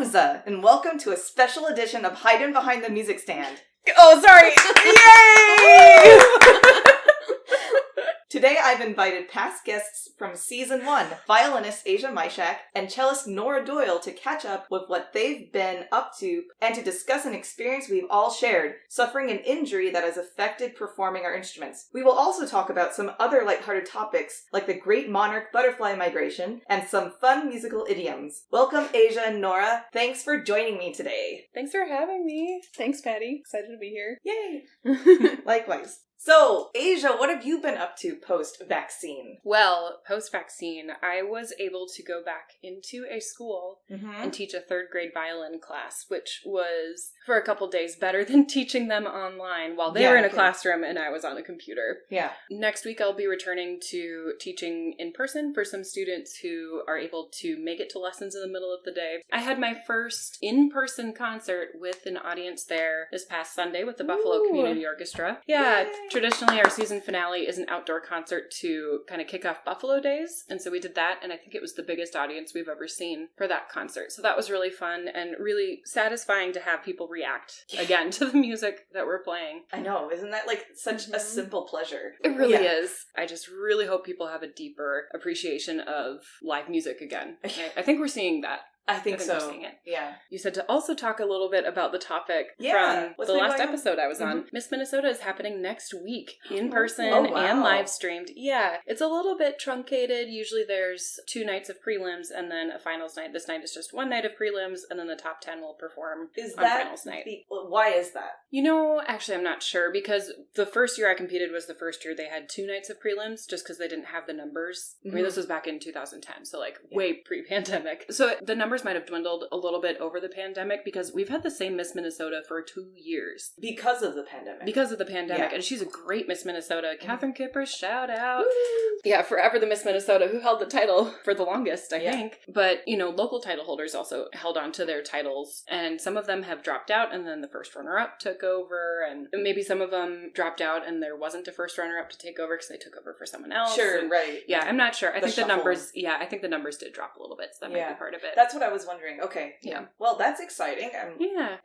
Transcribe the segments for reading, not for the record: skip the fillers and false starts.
Hamza, and welcome to a special edition of Haydn Behind the Music Stand. Oh, sorry. Yay! Today I've invited past guests from Season 1, violinist Aja Majkrzak and cellist Nora Doyle, to catch up with what they've been up to and to discuss an experience we've all shared, suffering an injury that has affected performing our instruments. We will also talk about some other lighthearted topics, like the great monarch butterfly migration, and some fun musical idioms. Welcome, Aja and Nora. Thanks for joining me today. Thanks for having me. Thanks, Patty. Excited to be here. Yay! Likewise. So, Aja, what have you been up to post-vaccine? Well, post-vaccine, I was able to go back into a school and teach a third grade violin class, which was, for a couple days, better than teaching them online while they were in a classroom and I was on a computer. Yeah. Next week, I'll be returning to teaching in person for some students who are able to make it to lessons in the middle of the day. I had my first in-person concert with an audience there this past Sunday with the Buffalo Community Orchestra. Yeah. Yay. Traditionally, our season finale is an outdoor concert to kind of kick off Buffalo Days, and so we did that, and I think it was the biggest audience we've ever seen for that concert. So that was really fun and really satisfying to have people react again to the music that we're playing. I know, isn't that like such a simple pleasure? It really is. I just really hope people have a deeper appreciation of live music again. I think we're seeing that. I think so. We're seeing it. Yeah. You said to also talk a little bit about the topic from the last episode I was on. Miss Minnesota is happening next week in person and live streamed. Yeah. It's a little bit truncated. Usually there's 2 nights of prelims and then a finals night. This night is just 1 night of prelims and then the top 10 will perform on finals night. Why is that? You know, actually I'm not sure because the first year I competed was the first year they had 2 nights of prelims just because they didn't have the numbers. I mean, this was back in 2010, so like way pre-pandemic. So the numbers might have dwindled a little bit over the pandemic because we've had the same Miss Minnesota for 2 years. Because of the pandemic. Yeah. And she's a great Miss Minnesota. Catherine Kipper, shout out. Woo! Yeah, forever the Miss Minnesota who held the title for the longest, I think. But, you know, local title holders also held on to their titles, and some of them have dropped out, and then the first runner-up took over, and maybe some of them dropped out and there wasn't a first runner-up to take over because they took over for someone else. Sure, right. Yeah, I'm not sure. I think the numbers did drop a little bit, so that might be part of it. That's what I was wondering. Okay. Yeah. Well, that's exciting.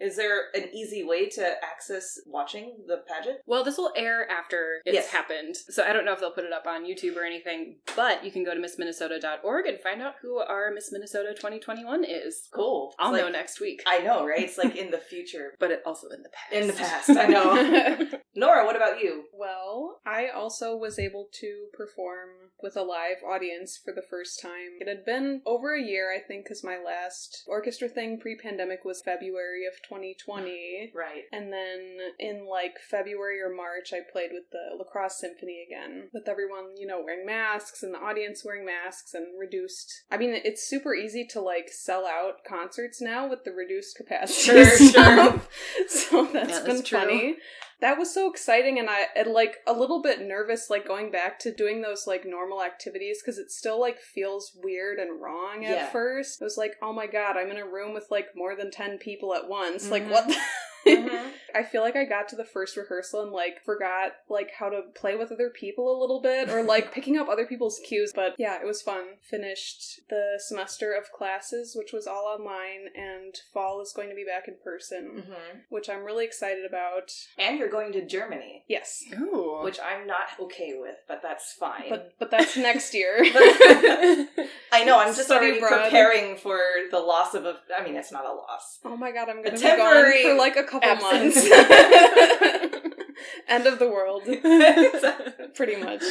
Is there an easy way to access watching the pageant? Well, this will air after it's happened. So I don't know if they'll put it up on YouTube or anything, but you can go to missminnesota.org and find out who our Miss Minnesota 2021 is. Cool. I'll know next week. I know, right? It's like in the future. But it also in the past. In the past, I know. Nora, what about you? Well, I also was able to perform with a live audience for the first time. It had been over a year, I think, because my last orchestra thing pre-pandemic was February of 2020. Right. And then in like February or March, I played with the Lacrosse Symphony again, with everyone, you know, wearing masks and the audience wearing masks and reduced. I mean, it's super easy to like sell out concerts now with the reduced capacity. Sure. So that's been funny. That was so exciting, and I like a little bit nervous, like going back to doing those like normal activities because it still like feels weird and wrong at first. It was like, oh my god, I'm in a room with like more than 10 people at once. Like what? I feel like I got to the first rehearsal and like forgot like how to play with other people a little bit or like picking up other people's cues. But yeah, it was fun. Finished the semester of classes, which was all online, and fall is going to be back in person, which I'm really excited about. And you're going to Germany. Yes. Ooh. Which I'm not okay with, but that's fine. But that's next year. I know, I'm just already preparing for the loss of I mean, it's not a loss. Oh my god, I'm going to be gone for like a couple months. End of the world. Pretty much.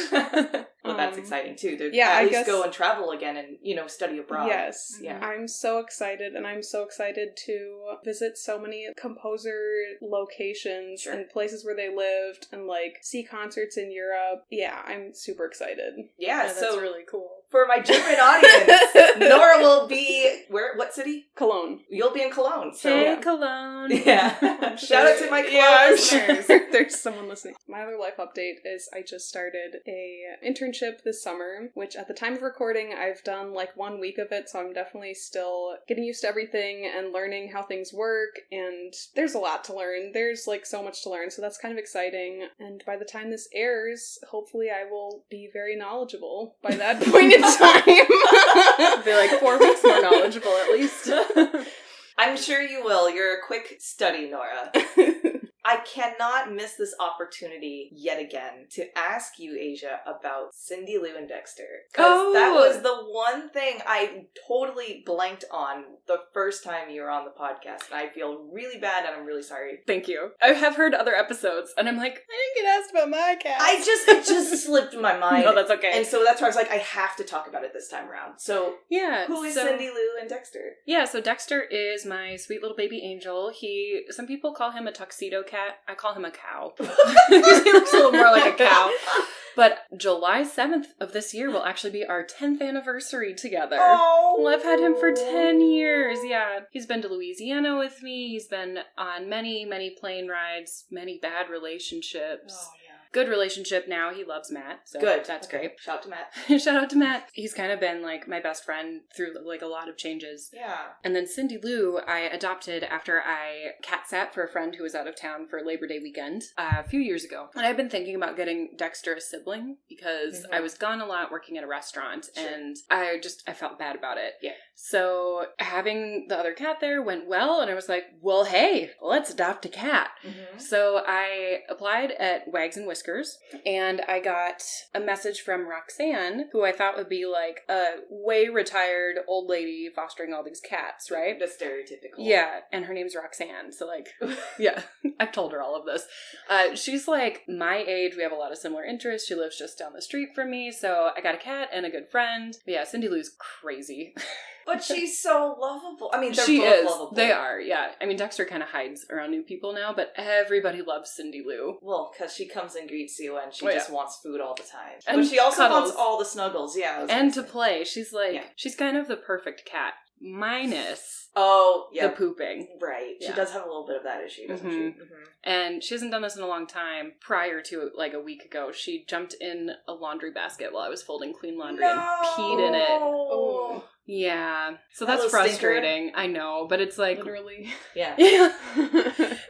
Well, that's exciting too. To at least go and travel again and, you know, study abroad. Yes. Yeah. I'm so excited, and I'm so excited to visit so many composer locations and places where they lived and like see concerts in Europe. Yeah, I'm super excited. Yeah, that's really cool. For my German audience, Nora will be what city? Cologne. You'll be in Cologne. So hey, Cologne. Yeah. Shout out to my Cologne listeners. Sure. There's someone listening. My other life update is I just started a internship this summer, which at the time of recording, I've done like 1 week of it, so I'm definitely still getting used to everything and learning how things work, and there's a lot to learn. There's like so much to learn, so that's kind of exciting. And by the time this airs, hopefully I will be very knowledgeable by that point in time. Be like 4 weeks more knowledgeable at least. I'm sure you will. You're a quick study, Nora. I cannot miss this opportunity yet again to ask you, Aja, about Cindy Lou and Dexter. Because that was the one thing I totally blanked on the first time you were on the podcast. And I feel really bad and I'm really sorry. Thank you. I have heard other episodes and I'm like, I didn't get asked about my cat. It just slipped my mind. No, that's okay. And so that's why I was like, I have to talk about it this time around. So yeah, who is Cindy Lou and Dexter? Yeah, so Dexter is my sweet little baby angel. Some people call him a tuxedo cat. I call him a cow. He looks a little more like a cow. But July 7th of this year will actually be our 10th anniversary together. Oh! Well, I've had him for 10 years, yeah. He's been to Louisiana with me. He's been on many, many plane rides, many bad relationships. Oh, yeah. Good relationship now. He loves Matt. So good. That's okay. great. Shout out to Matt. Shout out to Matt. He's kind of been like my best friend through like a lot of changes. Yeah. And then Cindy Lou, I adopted after I cat sat for a friend who was out of town for Labor Day weekend a few years ago. And I've been thinking about getting Dexter a sibling because I was gone a lot working at a restaurant and I felt bad about it. Yeah. So having the other cat there went well and I was like, well, hey, let's adopt a cat. Mm-hmm. So I applied at Wags and Whiskers and I got a message from Roxanne, who I thought would be like a way retired old lady fostering all these cats, right? The stereotypical. Yeah, and her name's Roxanne, so like, yeah, I've told her all of this. She's like my age, we have a lot of similar interests, she lives just down the street from me, so I got a cat and a good friend. But yeah, Cindy Lou's crazy. But she's so lovable. I mean, they're she both is. lovable. They are, yeah. I mean, Dexter kind of hides around new people now, but everybody loves Cindy Lou. Well, because she comes and greets you and she just wants food all the time. And but she also cuddles. wants all the snuggles, yeah. And to play. She's like, she's kind of the perfect cat. Minus the pooping. Right. Yeah. She does have a little bit of that issue, doesn't she? Mm-hmm. And she hasn't done this in a long time. Prior to, like, a week ago, she jumped in a laundry basket while I was folding clean laundry and peed in it. Oh. Yeah. So that's frustrating. Stinker. I know, but it's like... Literally. Yeah.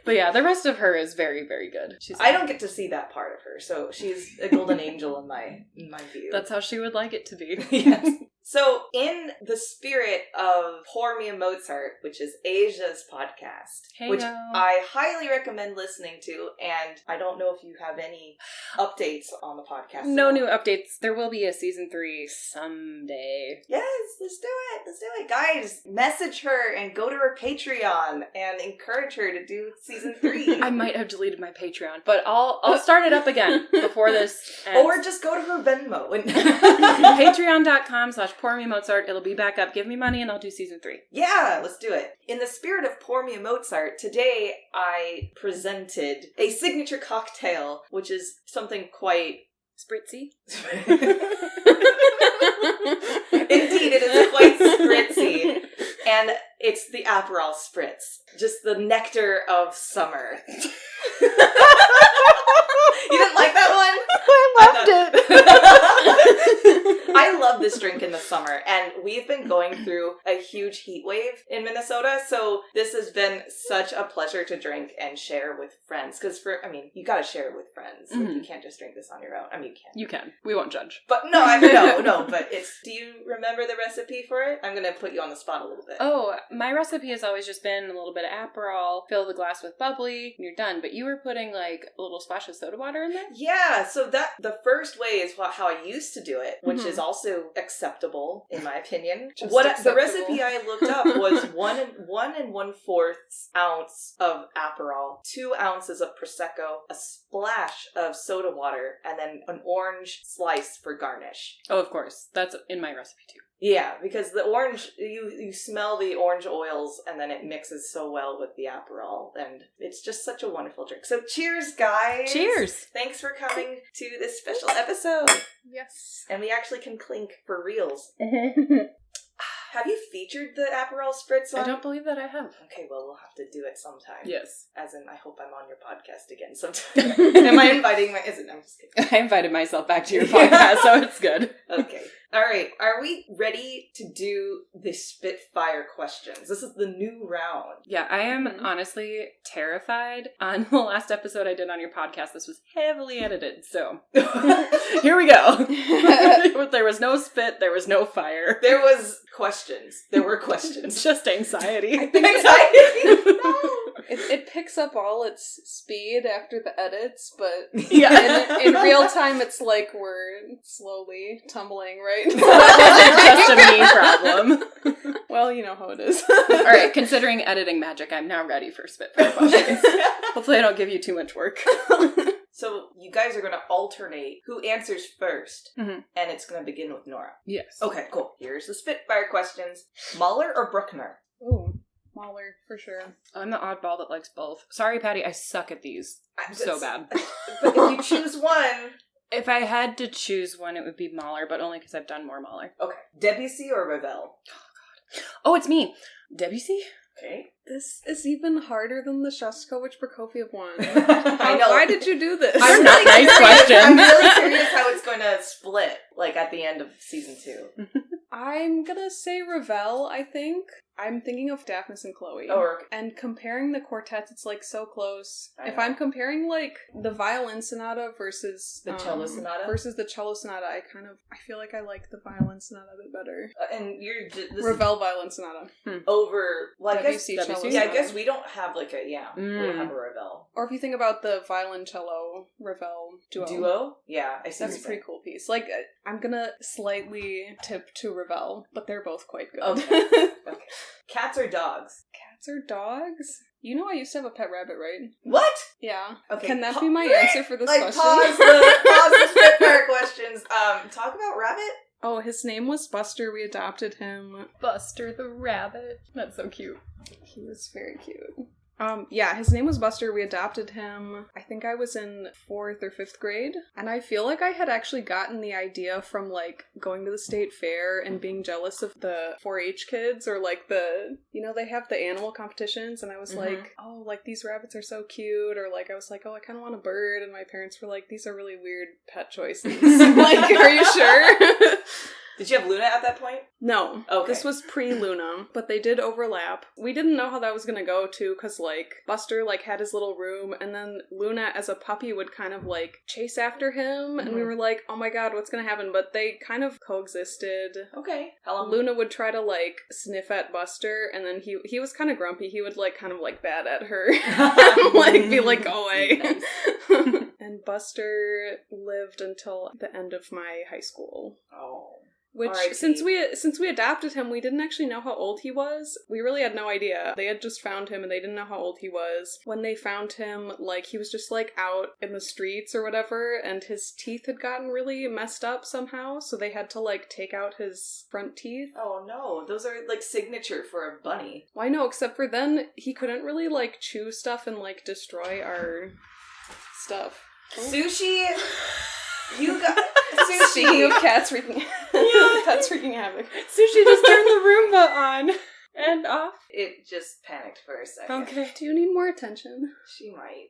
But yeah, the rest of her is very, very good. I don't get to see that part of her, so she's a golden angel in my view. That's how she would like it to be. Yes. So, in the spirit of Pour Me a Mozart, which is Aja's podcast, which I highly recommend listening to, and I don't know if you have any updates on the podcast. No new updates. There will be a season 3 someday. Yes, let's do it. Let's do it. Guys, message her and go to her Patreon and encourage her to do season 3. I might have deleted my Patreon, but I'll start it up again before this ends. Or just go to her Venmo. And Patreon.com/Pour Me Mozart. It'll be back up. Give me money and I'll do season 3. Yeah, let's do it. In the spirit of Pour Me a Mozart, today I presented a signature cocktail, which is something quite... spritzy? Indeed, it is quite spritzy. And it's the Aperol Spritz. Just the nectar of summer. You didn't like that one? I loved it. I love this drink in the summer, and we've been going through a huge heat wave in Minnesota, so this has been such a pleasure to drink and share with friends, because you gotta share it with friends. Mm-hmm. Like, you can't just drink this on your own. I mean, you can. You can. We won't judge. But no, but do you remember the recipe for it? I'm gonna put you on the spot a little bit. Oh, my recipe has always just been a little bit of Aperol, fill the glass with bubbly, and you're done. But you were putting like a little splash of soda water in there? Yeah, so the first way is how I used to do it, which is also acceptable, in my opinion. The recipe I looked up was 1 1/4 ounce of Aperol, 2 ounces of Prosecco, a splash of soda water, and then an orange slice for garnish. Oh, of course. That's in my recipe too. Yeah, because the orange, you smell the orange oils and then it mixes so well with the Aperol, and it's just such a wonderful drink. So cheers, guys! Cheers! Thanks for coming to this special episode. Yes. And we actually can clink for reals. Have you featured the Aperol Spritz on? I don't believe that I have. Okay, well, we'll have to do it sometime. Yes. As in, I hope I'm on your podcast again sometime. Am I inviting I'm just kidding. I invited myself back to your podcast, so it's good. Okay. All right, are we ready to do the Spitfire questions? This is the new round. Yeah, I am honestly terrified. On the last episode I did on your podcast, this was heavily edited, so here we go. There was no spit, there was no fire. There was questions. There were questions. Just anxiety. I think anxiety. No. It picks up all its speed after the edits, but Yeah. in real time it's like we're slowly tumbling, right? That wasn't just a me problem. Well, you know how it is. Alright, considering editing magic, I'm now ready for Spitfire questions. Hopefully I don't give you too much work. So you guys are going to alternate who answers first, Mm-hmm. and it's going to begin with Nora. Yes. Okay, cool. Here's the Spitfire questions. Mahler or Bruckner? Ooh, Mahler, for sure. I'm the oddball that likes both. Sorry, Patty, I suck at these. So bad. But if you choose one... If I had to choose one, it would be Mahler, but only because I've done more Mahler. Okay. Debussy or Ravel? Oh, it's me. Debussy? Okay. This is even harder than the Shostakovich Prokofiev one. I know. Why did you do this? I'm Not really nice curious. question. I'm really curious how it's going to split, like, at the end of season 2. I'm gonna say Ravel, I think. I'm thinking of Daphnis and Chloe. Or And comparing the quartets, it's like so close. I If know. I'm comparing like the violin sonata versus The cello sonata? versus the cello sonata, I feel like I like the violin sonata a bit better. and you're this Ravel violin sonata, is over. Well, I guess. Debussy cello Debussy? Yeah, I sonata. guess we don't have like a we don't have a Ravel Or if you think about the violin cello Ravel duo. duo. Yeah, I see. That's a pretty cool piece. Like, I'm gonna slightly tip to Ravel, but they're both quite good. Okay. Okay. Cats or dogs? Cats or dogs? You know I used to have a pet rabbit, right? What? Yeah. Okay. Can that be my answer for this like, question? pause the Spitfire questions. Talk about Rabbit. Oh, his name was Buster. We adopted him. Buster the rabbit. That's so cute. He was very cute. Yeah, his name was Buster. We adopted him. I think I was in 4th or 5th grade. And I feel like I had actually gotten the idea from, like, going to the state fair and being jealous of the 4-H kids, or, like, they have the animal competitions, and I was like, oh, like, these rabbits are so cute, or, like, I was like, oh, I kind of want a bird, and my parents were like, these are really weird pet choices. Like, are you sure? Did you have Luna at that point? No. Okay. This was pre-Luna, but they did overlap. We didn't know how that was gonna go, too, because, like, Buster, like, had his little room, and then Luna, as a puppy, would kind of, like, chase after him, and we were like, oh my god, what's gonna happen? But they kind of coexisted. Okay. How long? Luna would try to, like, sniff at Buster, and then he was kind of grumpy. He would, like, kind of, like, bat at her. Like, be like, go away. Nice. And Buster lived until the end of my high school. Oh. Which, R.I.P. since we adopted him, we didn't actually know how old he was. We really had no idea. They had just found him, and they didn't know how old he was. When they found him, like, he was just, like, out in the streets or whatever, and his teeth had gotten really messed up somehow, so they had to, like, take out his front teeth. Oh no, those are like signature for a bunny. Well, I know, except for then, he couldn't really, like, chew stuff and, like, destroy our stuff. Sushi, you got Speaking sushi. of cats wreaking, pets wreaking havoc. Sushi just turned the Roomba on and off. It just panicked for a second. Okay. Do you need more attention? She might.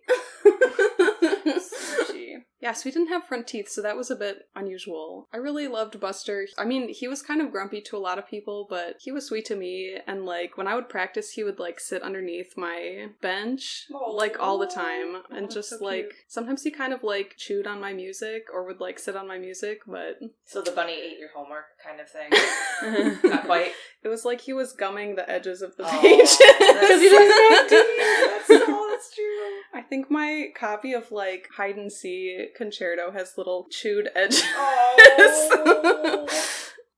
Sushi. Yes, we didn't have front teeth, so that was a bit unusual. I really loved Buster. I mean, he was kind of grumpy to a lot of people, but he was sweet to me, and, like, when I would practice, he would, like, sit underneath my bench, like, all the time, and just, so like, cute. sometimes he kind of, like, chewed on my music, or would, like, sit on my music, but So the bunny ate your homework kind of thing? Not quite. it was like he was gumming the edges of the Oh, page. that's he doesn't have that's true. I think my copy of, like, Haydn C Concerto has little chewed edges. Oh.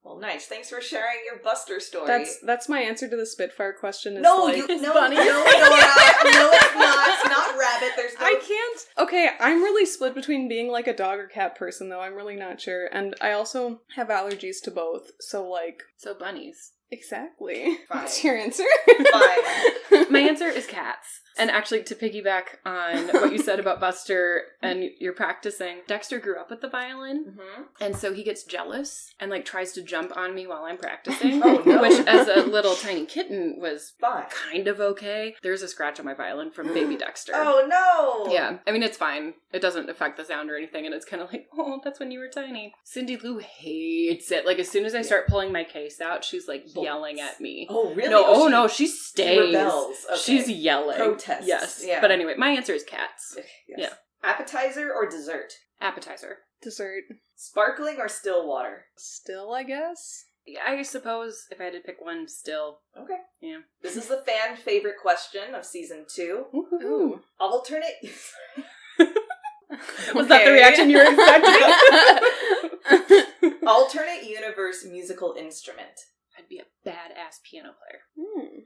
Well, nice. Thanks for sharing your Buster story. That's my answer to the Spitfire question. Is no, like, no, bunny. no, Nora. No, it's not. It's not rabbit. There's no. I can't. Okay, I'm really split between being like a dog or cat person, though. I'm really not sure, and I also have allergies to both. So, like, So bunnies. exactly. Fine. What's your answer? Fine. My answer is cats. And actually, to piggyback on what you said about Buster and you're practicing, Dexter grew up with the violin, and so he gets jealous and like tries to jump on me while I'm practicing, Oh, no. which as a little tiny kitten was Fine. kind of okay. There's a scratch on my violin from baby Dexter. Oh, no! Yeah, I mean, it's fine. It doesn't affect the sound or anything, and it's kind of like, oh, that's when you were tiny. Cindy Lou hates it. Like, as soon as I start pulling my case out, she's, like, yelling at me. Oh, really? No, no, she stays. Rebels. Okay. She's yelling. Protests. Yes. Yeah. But anyway, my answer is cats. Yes. Yeah. Appetizer or dessert? Appetizer. Dessert. Sparkling or still water? Still, I guess. Yeah, I suppose if I had to pick one, still. Okay. Yeah. This is the fan favorite question of season 2. Ooh. Alternate... Was that the reaction you were expecting? Alternate universe musical instrument. I'd be a badass piano player.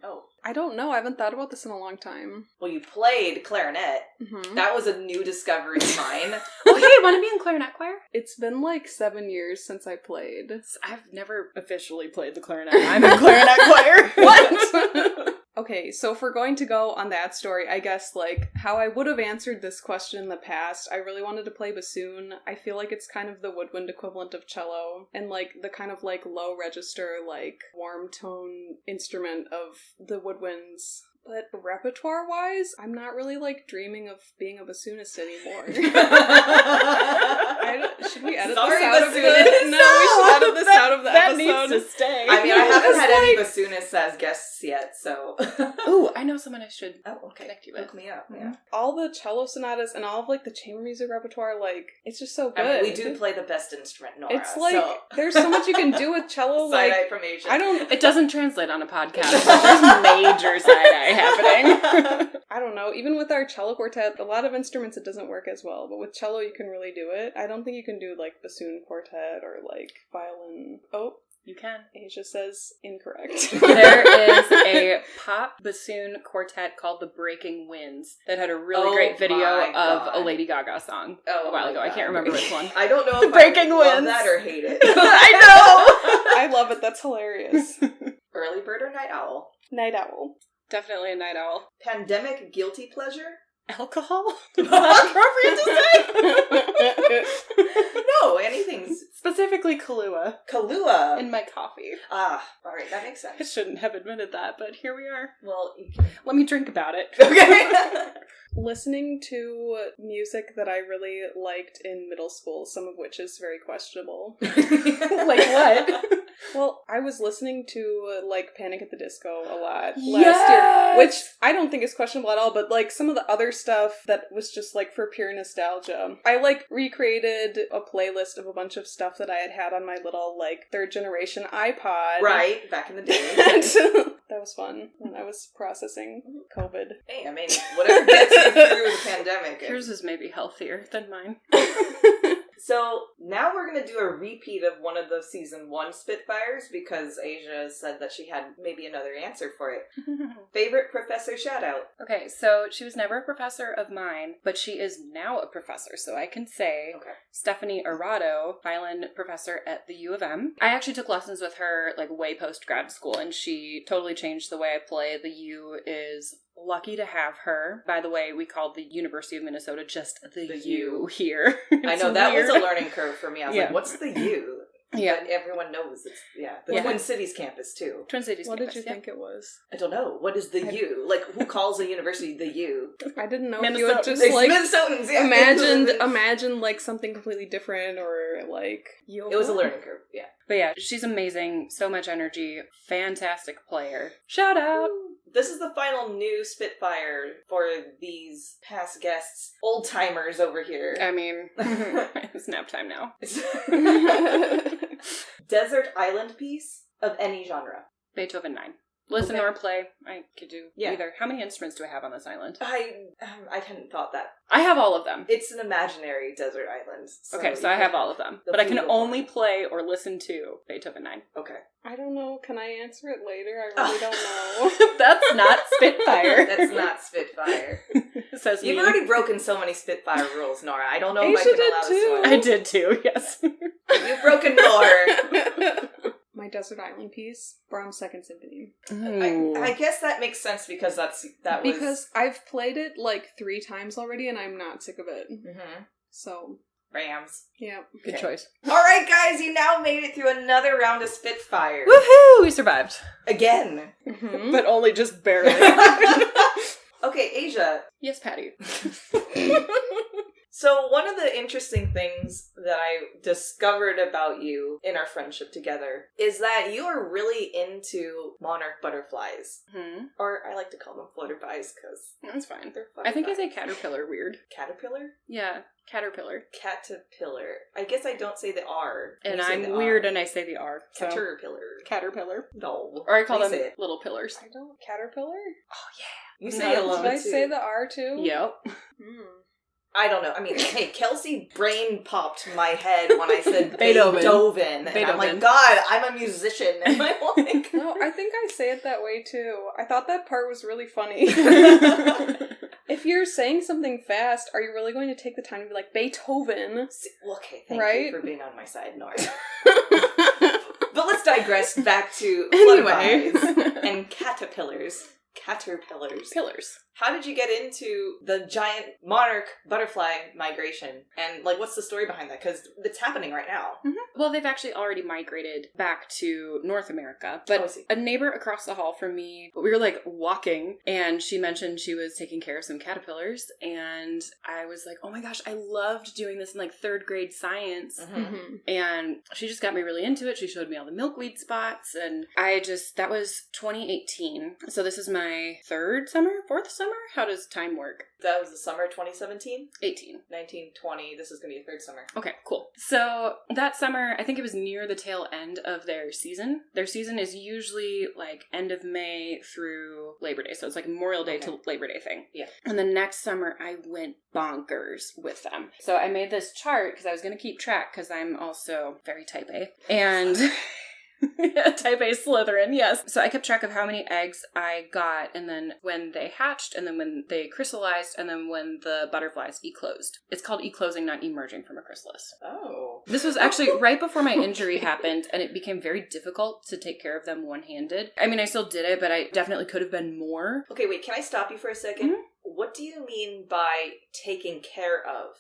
Oh. I don't know. I haven't thought about this in a long time. Well, you played clarinet. Mm-hmm. That was a new discovery of mine. Oh, hey, want to be in clarinet choir? It's been like 7 years since I played. I've never officially played the clarinet. I'm in clarinet choir. What? Okay, so if we're going to go on that story, I guess, like, how I would have answered this question in the past, I really wanted to play bassoon. I feel like it's kind of the woodwind equivalent of cello, and, like, the kind of, like, low register, like, warm tone instrument of the woodwinds. But repertoire-wise, I'm not really, like, dreaming of being a bassoonist anymore. Should we edit Sorry, this out of bassoonist. No, we should edit this out of the that episode. needs to stay. I mean, I haven't had any bassoonists as guests yet, so... Ooh, I know someone I should connect you with. Hook me up, yeah. All the cello sonatas and all of, like, the chamber music repertoire, like, it's just so good. I mean, we do play the best instrument, Nora. It's like, there's so much you can do with cello, like... Side-eye from Asia. It doesn't translate on a podcast, but there's major side-eye happening. I don't know, even with our cello quartet, a lot of instruments it doesn't work as well, but with cello you can really do it. I don't think you can do, like, bassoon quartet or, like, violin. Oh, You can. Asia says incorrect. There is a pop bassoon quartet called the Breaking Winds that had a really great video of a Lady Gaga song a while ago. I can't remember which one. I don't know if Breaking I love Winds. that or hate it. I know! I love it, that's hilarious. Early bird or night owl? Night owl. Definitely a night owl. Pandemic guilty pleasure? Alcohol? Is that appropriate to say? No, anything's... Specifically Kahlua. Kahlua. In my coffee. Ah, alright, that makes I sense. shouldn't have admitted that, but here we are. Well, you can... Let me drink about it. Okay. Listening to music that I really liked in middle school, some of which is very questionable. Like what? Well, I was listening to, like, Panic at the Disco a lot last Yes! year, which I don't think is questionable at all, but, like, some of the other stuff that was just, like, for pure nostalgia. I, like, recreated a playlist of a bunch of stuff that I had on my little, like, third-generation iPod. Right, back in the day. That was fun when I was processing COVID. Hey, I mean, whatever gets you through the pandemic. Yours is maybe healthier than mine. So, now we're going to do a repeat of one of the season 1 Spitfires, because Asia said that she had maybe another answer for it. Favorite professor shout-out? Okay, so she was never a professor of mine, but she is now a professor, so I can say Stephanie Arado, violin professor at the U of M. I actually took lessons with her, like, way post-grad school, and she totally changed the way I play. The U is lucky to have her. By the way, we called the University of Minnesota just the U here. I know, that was a learning curve for me. I was like, what's the U? Yeah. But everyone knows it's, the Twin Cities campus, too. Twin Cities What campus, did you think it was? I don't know. What is the U? Like, who calls a university the U? I didn't know if you had just, It's like, Minnesotans, yeah. imagine, like, something completely different, or, like... It was a learning curve, yeah. But yeah, she's amazing. So much energy. Fantastic player. Shout out! This is the final new Spitfire for these past guests. Old-timers over here. I mean, it's nap time now. Desert island piece of any genre. Beethoven 9. Listen or play. I could do either. How many instruments do I have on this island? I hadn't thought that. I have all of them. It's an imaginary desert island. So I have all of them. But I can only play or listen to Beethoven 9. Okay. I don't know. Can I answer it later? I really don't know. That's not Spitfire. That's not Spitfire. Says You've me. already broken so many Spitfire rules, Nora. I don't know if Asia I can did allow too. this one. I did too, yes. You've broken more. my Desert Island piece, Brahms' Second Symphony. I guess that makes sense because Because I've played it like 3 times already and I'm not sick of it. Mm-hmm. So... Rams. Yeah. Good choice. Alright, guys, you now made it through another round of Spitfire. Woohoo! We survived. Again. Mm-hmm. But only just barely. Okay, Aja. Yes, Patty. So one of the interesting things that I discovered about you in our friendship together is that you are really into monarch butterflies. Hmm. Or I like to call them flutterflies because That's fine. they're I think I flutterflies. say caterpillar weird. Caterpillar? Yeah, caterpillar. Caterpillar. I guess I don't say the R. And You say I'm the weird R. and I say the R. So. Caterpillar. Caterpillar. No. Or I call You them say it. little pillars. I don't... Caterpillar? Oh, yeah. You say No. it a little Did I bit too. say the R too? Yep. Hmm. I don't know. I mean, hey, Kelsey brain popped my head when I said Beethoven. Beethoven. And I'm Beethoven. like, God, I'm a musician. And I'm like... No, I think I say it that way too. I thought that part was really funny. If you're saying something fast, are you really going to take the time to be like, Beethoven? Okay, thank Right? you for being on my side, Nora. But let's digress back to Anyway. flutterflies and caterpillars. Pillars. How did you get into the giant monarch butterfly migration? And, like, what's the story behind that? Because it's happening right now. Mm-hmm. Well, they've actually already migrated back to North America. But Oh, I see. a neighbor across the hall from me, we were like walking, and she mentioned she was taking care of some caterpillars. And I was like, oh my gosh, I loved doing this in like 3rd grade science. Mm-hmm. And she just got me really into it. She showed me all the milkweed spots. And that was 2018. So this is my 4th summer? How does time work? That was the summer 2017? 18. 1920. This is going to be the 3rd summer. Okay, cool. So that summer, I think it was near the tail end of their season. Their season is usually like end of May through Labor Day. So it's like Memorial Day to Labor Day thing. Yeah. And the next summer, I went bonkers with them. So I made this chart because I was going to keep track because I'm also very type A. And... Type A Slytherin, yes. So I kept track of how many eggs I got, and then when they hatched, and then when they crystallized, and then when the butterflies eclosed. It's called eclosing, not emerging from a chrysalis. Oh. This was actually right before my injury happened, and it became very difficult to take care of them one-handed. I mean, I still did it, but I definitely could have been more. Okay, wait, can I stop you for a second? Mm-hmm. What do you mean by taking care of?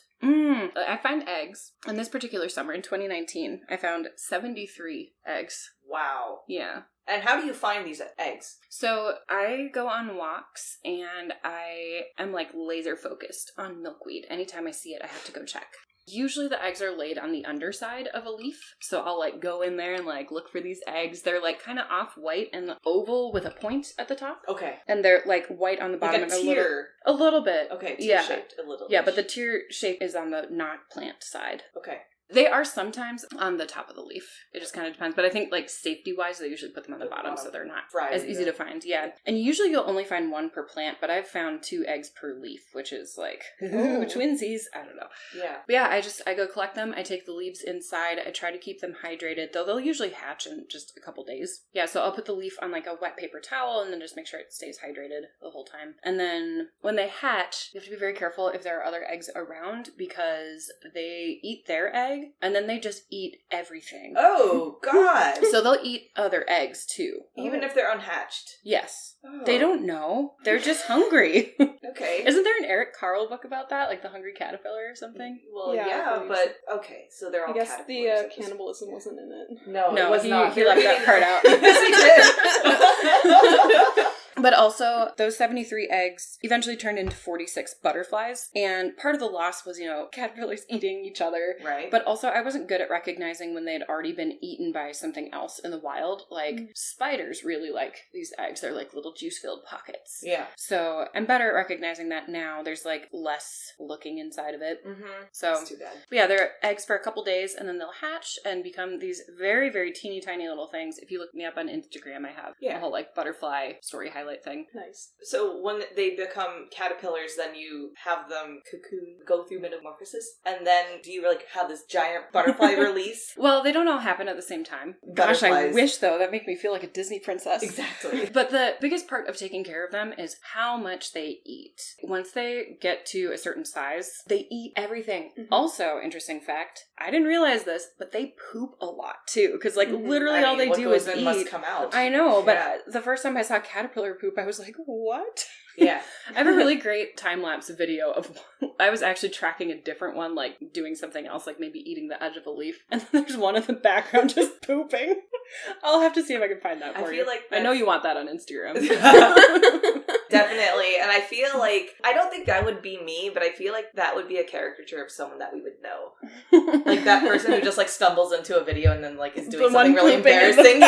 I find eggs. And this particular summer, in 2019, I found 73 eggs. Wow. Yeah. And how do you find these eggs? So I go on walks and I am like laser focused on milkweed. Anytime I see it, I have to go check. Usually the eggs are laid on the underside of a leaf. So I'll like go in there and like look for these eggs. They're like kind of off-white and oval with a point at the top. Okay. And they're like white on the bottom. Like a tear. A little bit. Okay, Yeah. tear-shaped a little. Yeah, but the tear shape is on the not plant side. Okay. They are sometimes on the top of the leaf. It just kind of depends. But I think, like, safety-wise, they usually put them on the bottom so they're not as easy to find. Yeah. And usually you'll only find 1 per plant, but I've found 2 eggs per leaf, which is like, ooh, twinsies. I don't know. Yeah. But yeah, I go collect them. I take the leaves inside. I try to keep them hydrated, though they'll usually hatch in just a couple days. Yeah, so I'll put the leaf on, like, a wet paper towel and then just make sure it stays hydrated the whole time. And then when they hatch, you have to be very careful if there are other eggs around because they eat their egg and then they just eat everything. Oh, God. So they'll eat other eggs, too. Even if they're unhatched? Yes. Oh. They don't know. They're just hungry. Okay. Isn't there an Eric Carle book about that? Like The Hungry Caterpillar or something? Well, Yeah, I yeah, believe but, okay, so they're all I guess caterpillars the at this cannibalism wasn't in it. No, No, it was not. he left that part out. Yes, he did. But also, those 73 eggs eventually turned into 46 butterflies. And part of the loss was, caterpillars eating each other. Right. But also, I wasn't good at recognizing when they had already been eaten by something else in the wild. Like, spiders really like these eggs. They're like little juice-filled pockets. Yeah. So, I'm better at recognizing that now. There's, like, less looking inside of it. Mm-hmm. So, That's too bad. but yeah, they're eggs for a couple days, and then they'll hatch and become these very, very teeny tiny little things. If you look me up on Instagram, I have a whole, like, butterfly story highlight daylight thing. Nice. So when they become caterpillars, then you have them cocoon, go through metamorphosis, and then do you like have this giant butterfly release? Well, they don't all happen at the same time. Gosh, I Butterflies. wish, though. That make me feel like a Disney princess. Exactly. But the biggest part of taking care of them is how much they eat. Once they get to a certain size, they eat everything. Mm-hmm. Also, interesting fact, I didn't realize this, but they poop a lot, too. Because, like, Mm-hmm. literally all they what do goes is in eat. must come out. I know, but Yeah. the first time I saw caterpillar poop, I was like, what? Yeah. I have a really great time-lapse video of, I was actually tracking a different one, like doing something else, like maybe eating the edge of a leaf, and then there's one in the background just pooping. I'll have to see if I can find that for I you. feel like I know you want that on Instagram. Definitely. And I feel like, I don't think that would be me, but I feel like that would be a caricature of someone that we would know. Like that person who just like stumbles into a video and then like is doing something really embarrassing.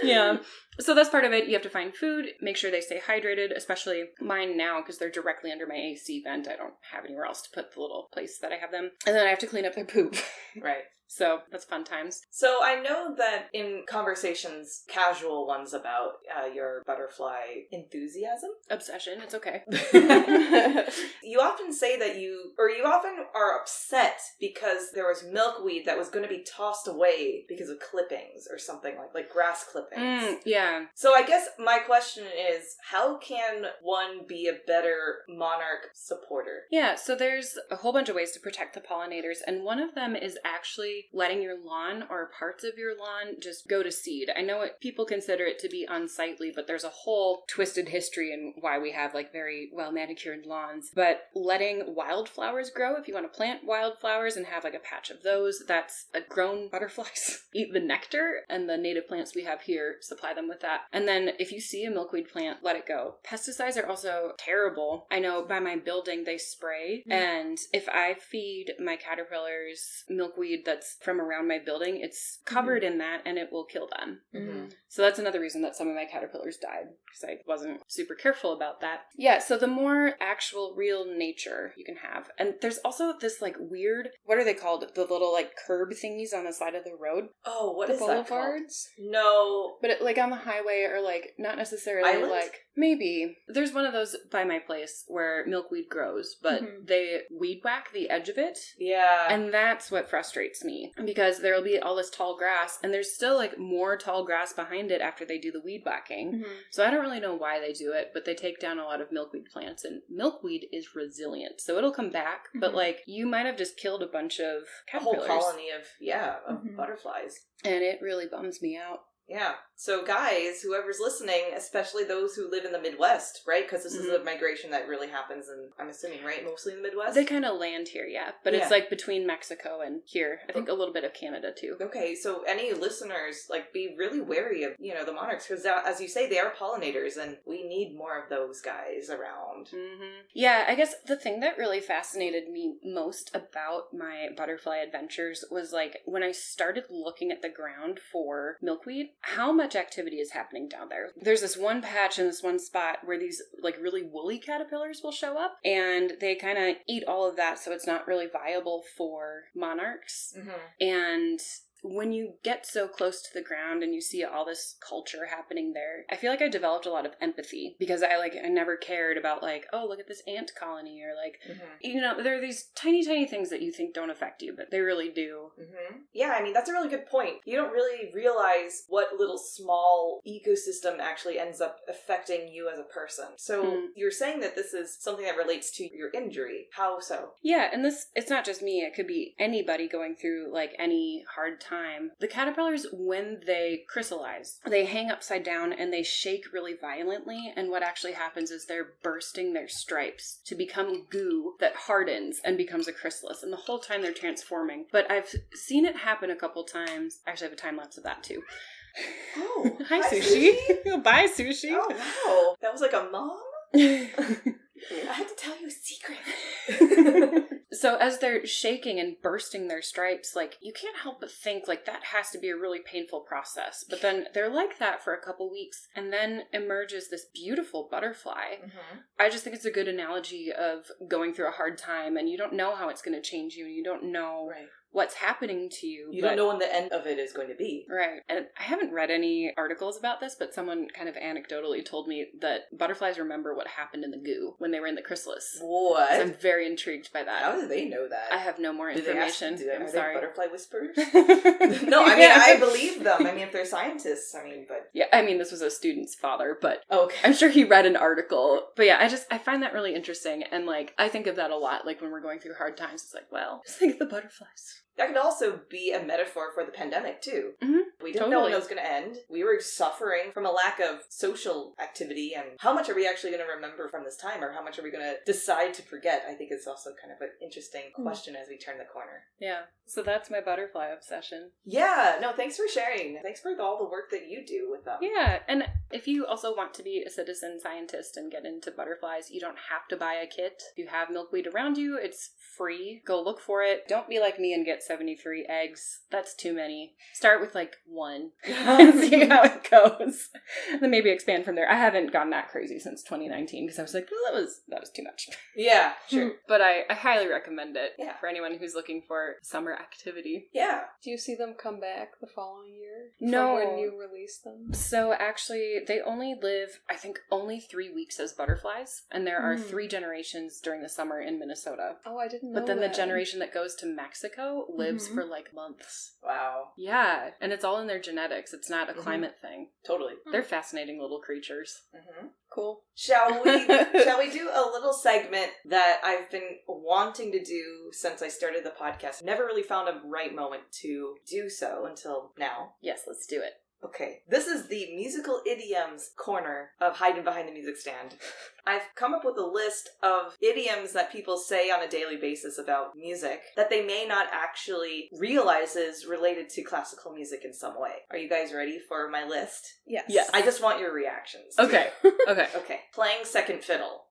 Yeah. So that's part of it. You have to find food, make sure they stay hydrated, especially mine now because they're directly under my AC vent. I don't have anywhere else to put the little place that I have them. And then I have to clean up their poop. Right. So that's fun times. So I know that in conversations, casual ones about your butterfly enthusiasm, Obsession, it's okay. you often say that you often are upset because there was milkweed that was going to be tossed away because of clippings or something like grass clippings. Yeah. So I guess my question is, how can one be a better monarch supporter? Yeah, so there's a whole bunch of ways to protect the pollinators, and one of them is actually letting your lawn or parts of your lawn just go to seed. I know people consider it to be unsightly, but there's a whole twisted history in why we have like very well manicured lawns. But letting wildflowers grow, if you want to plant wildflowers and have like a patch of those, that's grown butterflies eat the nectar, and the native plants we have here supply them with that. And then if you see a milkweed plant, let it go. Pesticides are also terrible. I know by my building they spray, and if I feed my caterpillars milkweed that's from around my building, it's covered in that and it will kill them. Mm-hmm. So that's another reason that some of my caterpillars died, because I wasn't super careful about that. Yeah, so the more actual real nature you can have. And there's also this like weird, what are they called? The little like curb thingies on the side of the road. Oh, what the is that called? boulevards? No. But like on the highway, or like not necessarily Island? like, maybe. There's one of those by my place where milkweed grows, but they weed whack the edge of it. Yeah. And that's what frustrates me, because there'll be all this tall grass and there's still like more tall grass behind it after they do the weed whacking. So I don't really know why they do it, but they take down a lot of milkweed plants, and milkweed is resilient. So it'll come back, but like you might have just killed a bunch of caterpillars. A whole colony of butterflies. And it really bums me out. Yeah. So guys, whoever's listening, especially those who live in the Midwest, right? Because this is a migration that really happens in, I'm assuming, right? Mostly in the Midwest? They kind of land here, yeah. But it's like between Mexico and here. I think a little bit of Canada too. Okay, so any listeners, like, be really wary of, the monarchs, because as you say, they are pollinators, and we need more of those guys around. Yeah, I guess the thing that really fascinated me most about my butterfly adventures was, like, when I started looking at the ground for milkweed, how much activity is happening down there. There's this one patch in this one spot where these, like, really woolly caterpillars will show up, and they kind of eat all of that, so it's not really viable for monarchs. And when you get so close to the ground and you see all this culture happening there, I feel like I developed a lot of empathy, because I never cared about like, oh, look at this ant colony, or like, there are these tiny things that you think don't affect you, but they really do. Yeah, I mean, that's a really good point. You don't really realize what little small ecosystem actually ends up affecting you as a person. So you're saying that this is something that relates to your injury. How so? Yeah, and it's not just me. It could be anybody going through like any hard time. The caterpillars, when they chrysallize, they hang upside down and they shake really violently, and what actually happens is they're bursting their stripes to become goo that hardens and becomes a chrysalis, and the whole time they're transforming. But I've seen it happen a couple times. Actually, I have a time lapse of that too. Oh, hi Sushi. Bye Sushi. Oh wow, that was like a mom? I had to tell you a secret. So as they're shaking and bursting their stripes, like, you can't help but think, like, that has to be a really painful process. But then they're like that for a couple weeks, and then emerges this beautiful butterfly. I just think it's a good analogy of going through a hard time, and you don't know how it's going to change you, and you don't know what's happening to you. You don't know when the end of it is going to be. Right. And I haven't read any articles about this, but someone kind of anecdotally told me that butterflies remember what happened in the goo when they were in the chrysalis. What? So I'm very intrigued by that. How do they know that? I have no more information. Are I'm they sorry. butterfly whisperers? No, I mean, I believe them. I mean, if they're scientists, I mean, but... Yeah, I mean, this was a student's father, but okay. I'm sure he read an article. But yeah, I find that really interesting. And like, I think of that a lot. Like when we're going through hard times, it's like, well, just think of the butterflies. That could also be a metaphor for the pandemic, too. Mm-hmm. We didn't know when it was going to end. We were suffering from a lack of social activity, and how much are we actually going to remember from this time, or how much are we going to decide to forget? I think it's also kind of an interesting question as we turn the corner. Yeah, so that's my butterfly obsession. Yeah, no, thanks for sharing. Thanks for all the work that you do with them. Yeah, and if you also want to be a citizen scientist and get into butterflies, you don't have to buy a kit. If you have milkweed around you, it's free. Go look for it. Don't be like me and get 73 eggs. That's too many. Start with like 1 and see how it goes. Then maybe expand from there. I haven't gone that crazy since 2019 because I was like, well, that was too much. Yeah, sure. But I highly recommend it Yeah. for anyone who's looking for summer activity. Yeah. Do you see them come back the following year? No. From when you release them? So actually, they only live, I think, only 3 weeks as butterflies. And there are 3 generations during the summer in Minnesota. Oh, I didn't know But then that. the generation that goes to Mexico lives for like months. Wow. Yeah, and it's all in their genetics. It's not a climate thing. Totally. They're fascinating little creatures. Mm-hmm. Cool. Shall we do a little segment that I've been wanting to do since I started the podcast? Never really found a right moment to do so until now. Yes, let's do it. Okay, this is the musical idioms corner of Haydn Behind the Music Stand. I've come up with a list of idioms that people say on a daily basis about music that they may not actually realize is related to classical music in some way. Are you guys ready for my list? Yes. Yes. I just want your reactions. Okay. Okay. Okay. Playing second fiddle.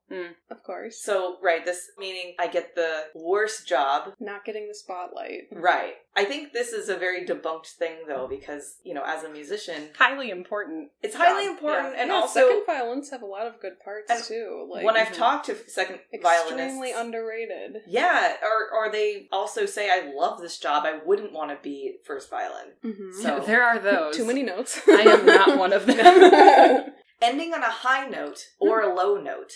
Of course. So, right, this meaning I get the worst job. Not getting the spotlight. Right. I think this is a very debunked thing, though, because, as a musician... Highly important. It's highly important, and also... second violins have a lot of good parts, and too. Like, when I've talked to second violinists... Extremely underrated. Yeah, or they also say, I love this job, I wouldn't want to be first violin. Mm-hmm. So There are those. Too many notes. I am not one of them. Ending on a high note or a low note.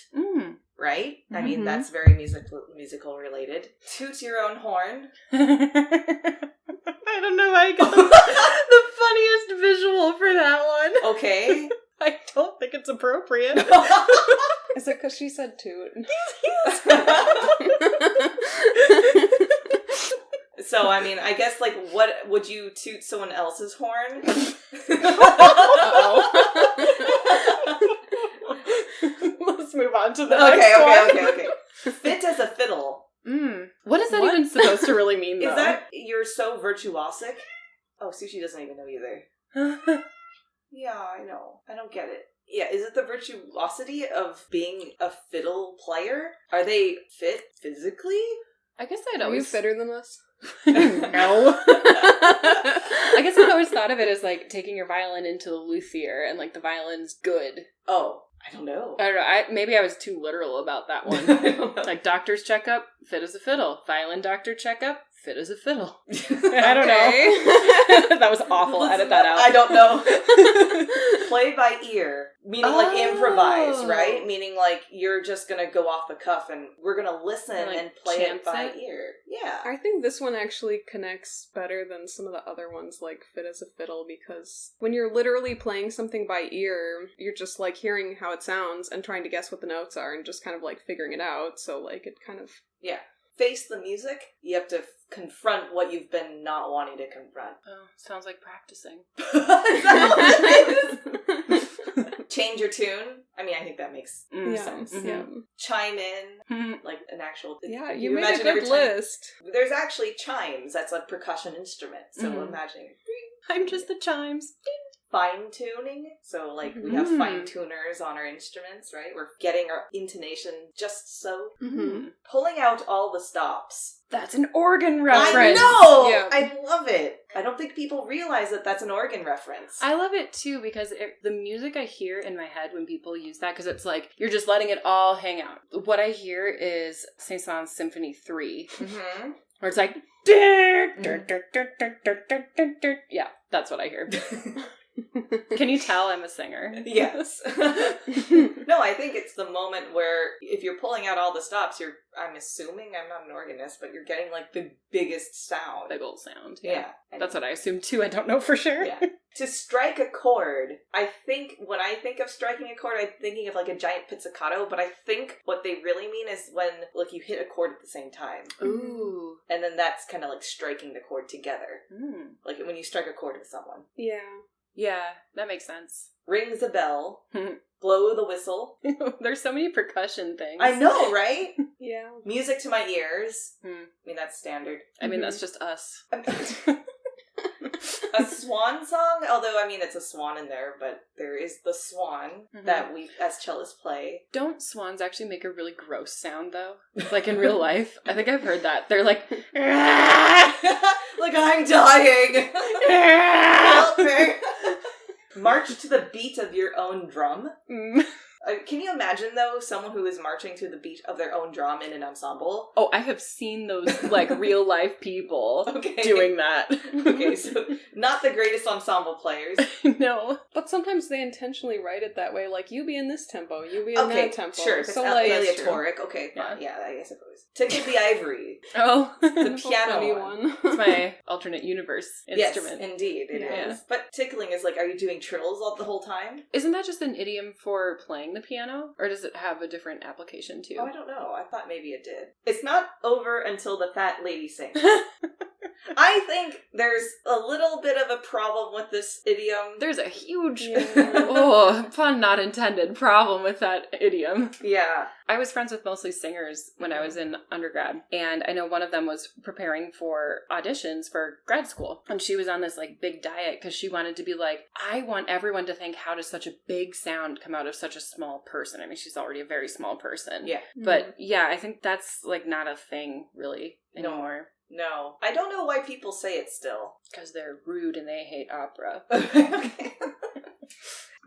Right? I mean, Mhm. that's very musical related. Toot your own horn. I don't know why I got the funniest visual for that one. Okay. I don't think it's appropriate. Is it because she said toot? So, I mean, I guess, like, what would you toot someone else's horn? Let's move on to the next one. Okay. Fit as a fiddle. What is that even supposed to really mean, though? Is that you're so virtuosic? Oh, Sushi doesn't even know either. Yeah, I know. I don't get it. Yeah, is it the virtuosity of being a fiddle player? Are they fit physically? I guess I'd Are always... you fitter than us? No. I guess I'd always thought of it as, like, taking your violin into the luthier and, like, the violin's good. Oh, I don't know. I don't know. Maybe I was too literal about that one. I don't know. Like, doctor's checkup, fit as a fiddle. Violin doctor checkup, fit as a fiddle. I don't know. That was awful. Edit that out. I don't know. Play by ear. Meaning, like, improvise, right? Meaning, like, you're just gonna go off the cuff and we're gonna listen and play it by ear. Yeah. I think this one actually connects better than some of the other ones, like Fit as a Fiddle, because when you're literally playing something by ear, you're just, like, hearing how it sounds and trying to guess what the notes are and just kind of, like, figuring it out. So, like, it kind of... Yeah. Face the music. You have to confront what you've been not wanting to confront. Oh, sounds like practicing. Is that what it is? Change your tune. I mean, I think that makes sense. Mm-hmm. Yeah. Chime in, like an actual... Yeah, Can you made a imagine every good time- list. There's actually chimes. That's a percussion instrument. So imagine I'm just the chimes. fine tuning. So, like, we have fine tuners on our instruments, right? We're getting our intonation just so. Mm-hmm. Pulling out all the stops. That's an organ reference. I know! Yeah. I love it. I don't think people realize that that's an organ reference. I love it too because the music I hear in my head when people use that, because it's like you're just letting it all hang out. What I hear is Saint-Saëns Symphony 3. Mm-hmm. Or it's like, yeah, that's what I hear. Can you tell I'm a singer? Yes. No, I think it's the moment where if you're pulling out all the stops, I'm assuming, I'm not an organist, but you're getting like the biggest sound. Big old sound. Yeah. That's what I assume too. I don't know for sure. Yeah. To strike a chord, I think when I think of striking a chord, I'm thinking of like a giant pizzicato, but I think what they really mean is when like you hit a chord at the same time. Ooh. And then that's kind of like striking the chord together. Like when you strike a chord with someone. Yeah. Yeah, that makes sense. Rings a bell. Blow the whistle. There's so many percussion things. I know, right? Yeah. Music to my ears. I mean, that's standard. I mean, that's just us. A swan song, although, I mean, it's a swan in there, but there is the swan that we, as cellists, play. Don't swans actually make a really gross sound, though? Like, in real life? I think I've heard that. They're like, like, I'm dying! Help me! March to the beat of your own drum. Can you imagine, though, someone who is marching to the beat of their own drum in an ensemble? Oh, I have seen those, like, real-life people doing that. Okay, so not the greatest ensemble players. No. But sometimes they intentionally write it that way, like, you be in this tempo, you be in that tempo. Sure, so like aleatoric. Okay, fine. Yeah, I suppose. Tickle the Ivory. Oh. The piano one. It's my alternate universe instrument. Yes, indeed, it is. But tickling is like, are you doing trills all the whole time? Isn't that just an idiom for playing the piano? Or does it have a different application too? Oh, I don't know. I thought maybe it did. It's not over until the fat lady sings. I think there's a little bit of a problem with this idiom. There's a huge, pun not intended, problem with that idiom. Yeah. I was friends with mostly singers when I was in undergrad, and I know one of them was preparing for auditions for grad school, and she was on this like big diet because she wanted to be like, I want everyone to think, how does such a big sound come out of such a small person? I mean, she's already a very small person. Yeah. But yeah, I think that's like not a thing really anymore. No. I don't know why people say it still. Because they're rude and they hate opera. Okay.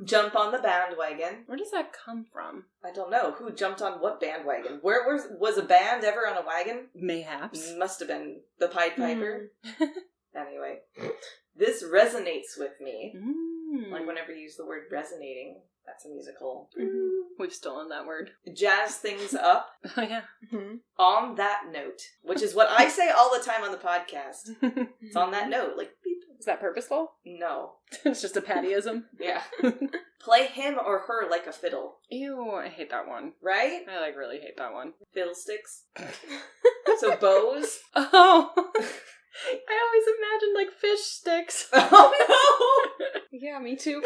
Jump on the bandwagon. Where does that come from? I don't know. Who jumped on what bandwagon? Where was a band ever on a wagon? Mayhaps. Must have been the Pied Piper. Anyway. This resonates with me. Like whenever you use the word resonating, that's a musical. We've stolen that word. Jazz things up. Oh, yeah. On that note, which is what I say all the time on the podcast. It's on that note. Like, beep. Is that purposeful? No. It's just a pattyism? Yeah. Play him or her like a fiddle. Ew, I hate that one. Right? I like really hate that one. Fiddlesticks. So bows. Oh. I always imagined like fish sticks. Oh no! Yeah, me too.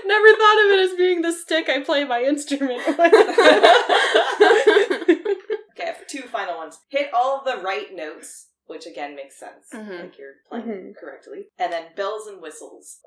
Never thought of it as being the stick I play my instrument with. Okay, I have two final ones. Hit all the right notes, which again makes sense. Like you're playing correctly. And then bells and whistles.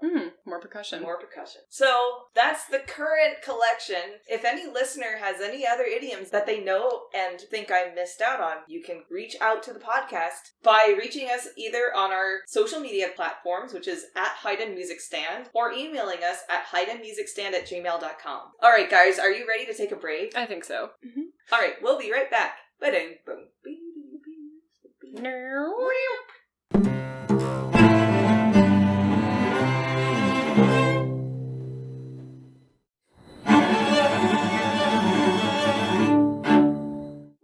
More percussion. More percussion. So that's the current collection. If any listener has any other idioms that they know and think I missed out on, you can reach out to the podcast by reaching us either on our social media platforms, which is at Haydn Music Stand, or emailing us at haydnmusicstand@gmail.com. All right, guys, are you ready to take a break? I think so. All right, we'll be right back.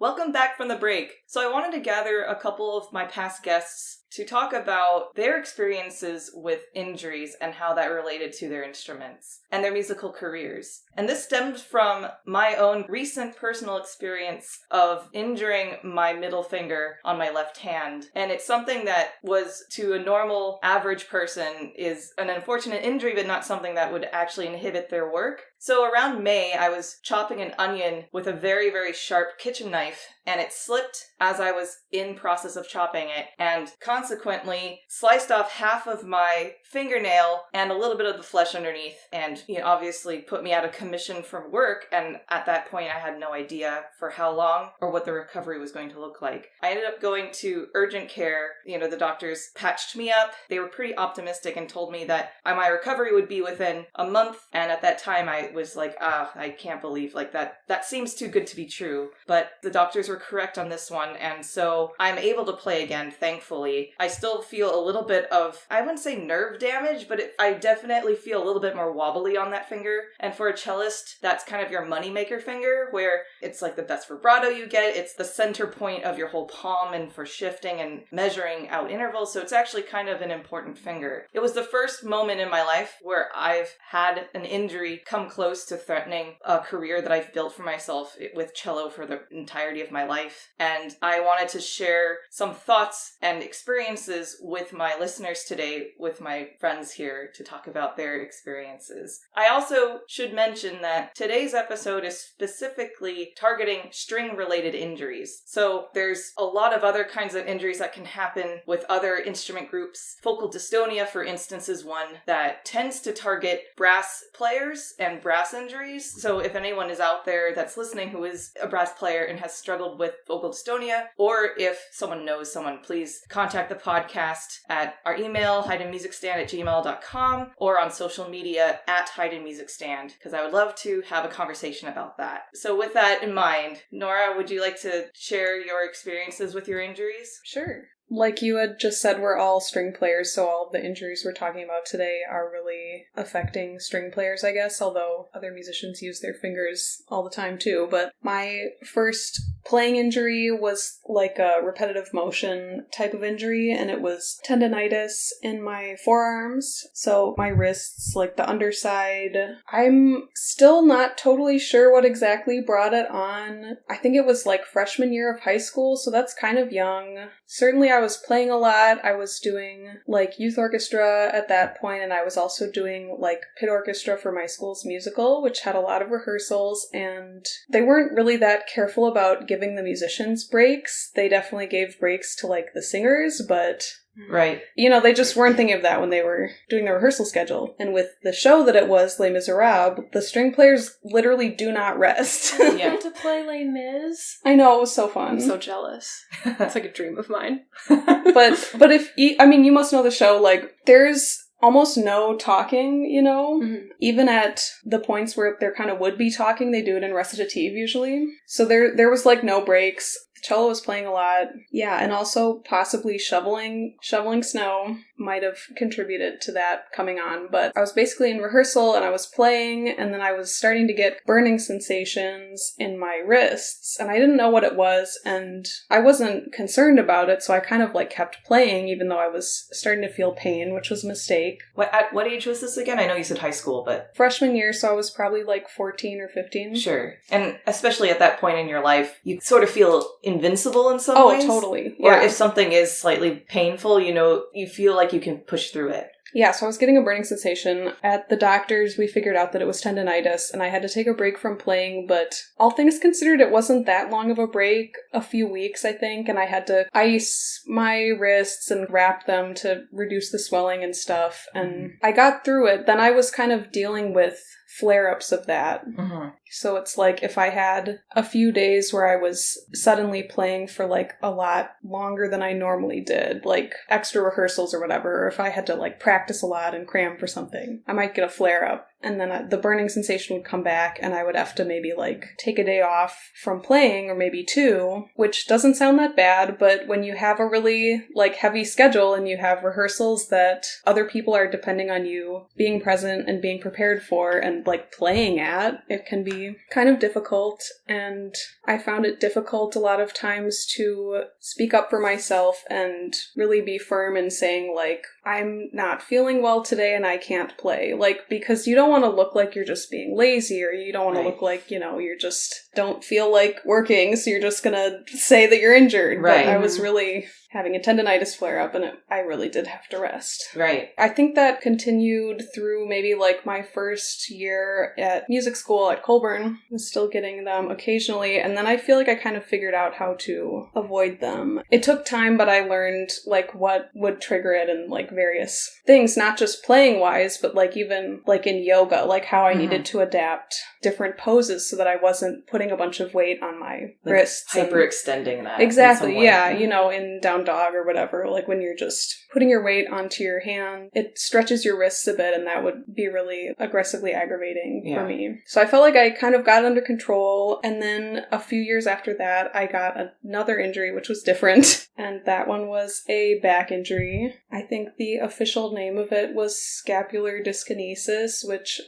Welcome back from the break. So I wanted to gather a couple of my past guests to talk about their experiences with injuries and how that related to their instruments and their musical careers. And this stemmed from my own recent personal experience of injuring my middle finger on my left hand. And it's something that was, to a normal, average person, is an unfortunate injury, but not something that would actually inhibit their work. So around May, I was chopping an onion with a very, very sharp kitchen knife, and it slipped as I was in process of chopping it, and consequently sliced off half of my fingernail and a little bit of the flesh underneath, and obviously put me out of commission from work. And at that point, I had no idea for how long or what the recovery was going to look like. I ended up going to urgent care. The doctors patched me up. They were pretty optimistic and told me that my recovery would be within a month. And at that time, I was like, I can't believe that seems too good to be true. But the doctors were correct on this one. And so I'm able to play again, thankfully. I still feel a little bit of, I wouldn't say nerve damage, but I definitely feel a little bit more wobbly on that finger. And for a cellist, that's kind of your moneymaker finger, where it's like the best vibrato you get. It's the center point of your whole palm and for shifting and measuring out intervals. So it's actually kind of an important finger. It was the first moment in my life where I've had an injury come close to threatening a career that I've built for myself with cello for the entirety of my life. And I wanted to share some thoughts and experiences with my listeners today, with my friends here, to talk about their experiences. I also should mention that today's episode is specifically targeting string-related injuries. So there's a lot of other kinds of injuries that can happen with other instrument groups. Focal dystonia, for instance, is one that tends to target brass players and brass injuries. So if anyone is out there that's listening who is a brass player and has struggled with focal dystonia, or if someone knows someone, please contact the podcast at our email, haydnmusicstand@gmail.com, or on social media at haydnmusicstand, because I would love to have a conversation about that. So with that in mind, Nora, would you like to share your experiences with your injuries? Sure. Like you had just said, we're all string players, so all of the injuries we're talking about today are really affecting string players, I guess, although other musicians use their fingers all the time too. But my first playing injury was like a repetitive motion type of injury, and it was tendonitis in my forearms. So my wrists, like the underside. I'm still not totally sure what exactly brought it on. I think it was like freshman year of high school, so that's kind of young. Certainly I was playing a lot. I was doing like youth orchestra at that point, and I was also doing like pit orchestra for my school's musical, which had a lot of rehearsals, and they weren't really that careful about giving the musicians breaks. They definitely gave breaks to like the singers, but right. They just weren't thinking of that when they were doing the rehearsal schedule. And with the show that it was, Les Miserables, the string players literally do not rest. Yeah. To play Les Mis. I know, it was so fun. I'm so jealous. It's like a dream of mine. But if you must know the show, like there's almost no talking, Mm-hmm. Even at the points where there kind of would be talking, they do it in recitative usually. So there was like no breaks. Cello was playing a lot. Yeah, and also possibly shoveling snow might have contributed to that coming on. But I was basically in rehearsal and I was playing, and then I was starting to get burning sensations in my wrists, and I didn't know what it was, and I wasn't concerned about it, so I kind of like kept playing even though I was starting to feel pain, which was a mistake. At what age was this again? I know you said high school, but... Freshman year, so I was probably like 14 or 15. Sure. And especially at that point in your life, you sort of feel invincible in some ways. Oh, totally. Yeah. Or if something is slightly painful, you feel like you can push through it. Yeah, so I was getting a burning sensation. At the doctor's, we figured out that it was tendonitis, and I had to take a break from playing, but all things considered, it wasn't that long of a break, a few weeks, I think, and I had to ice my wrists and wrap them to reduce the swelling and stuff, and I got through it. Then I was kind of dealing with flare-ups of that. Mm-hmm. So it's like if I had a few days where I was suddenly playing for like a lot longer than I normally did, like extra rehearsals or whatever, or if I had to like practice a lot and cram for something, I might get a flare-up. And then the burning sensation would come back, and I would have to maybe like take a day off from playing, or maybe 2, which doesn't sound that bad, but when you have a really like heavy schedule and you have rehearsals that other people are depending on you being present and being prepared for and like playing at, it can be kind of difficult. And I found it difficult a lot of times to speak up for myself and really be firm in saying like, I'm not feeling well today and I can't play. Like, because you don't want to look like you're just being lazy, or you don't want to look like, you're just don't feel like working, so you're just gonna say that you're injured. Right. But I was really having a tendonitis flare-up, and I really did have to rest. Right. I think that continued through maybe like my first year at music school at Colburn. I was still getting them occasionally, and then I feel like I kind of figured out how to avoid them. It took time, but I learned like what would trigger it and like various things, not just playing wise, but like even like in yoga, like how I needed to adapt different poses so that I wasn't putting a bunch of weight on my wrists. Hyperextending that. Exactly, yeah. You know, in down dog or whatever, like when you're just putting your weight onto your hand, it stretches your wrists a bit, and that would be really aggressively aggravating for me. So I felt like I kind of got under control, and then a few years after that, I got another injury, which was different, and that one was a back injury. I think the official name of it was scapular dyskinesis, which...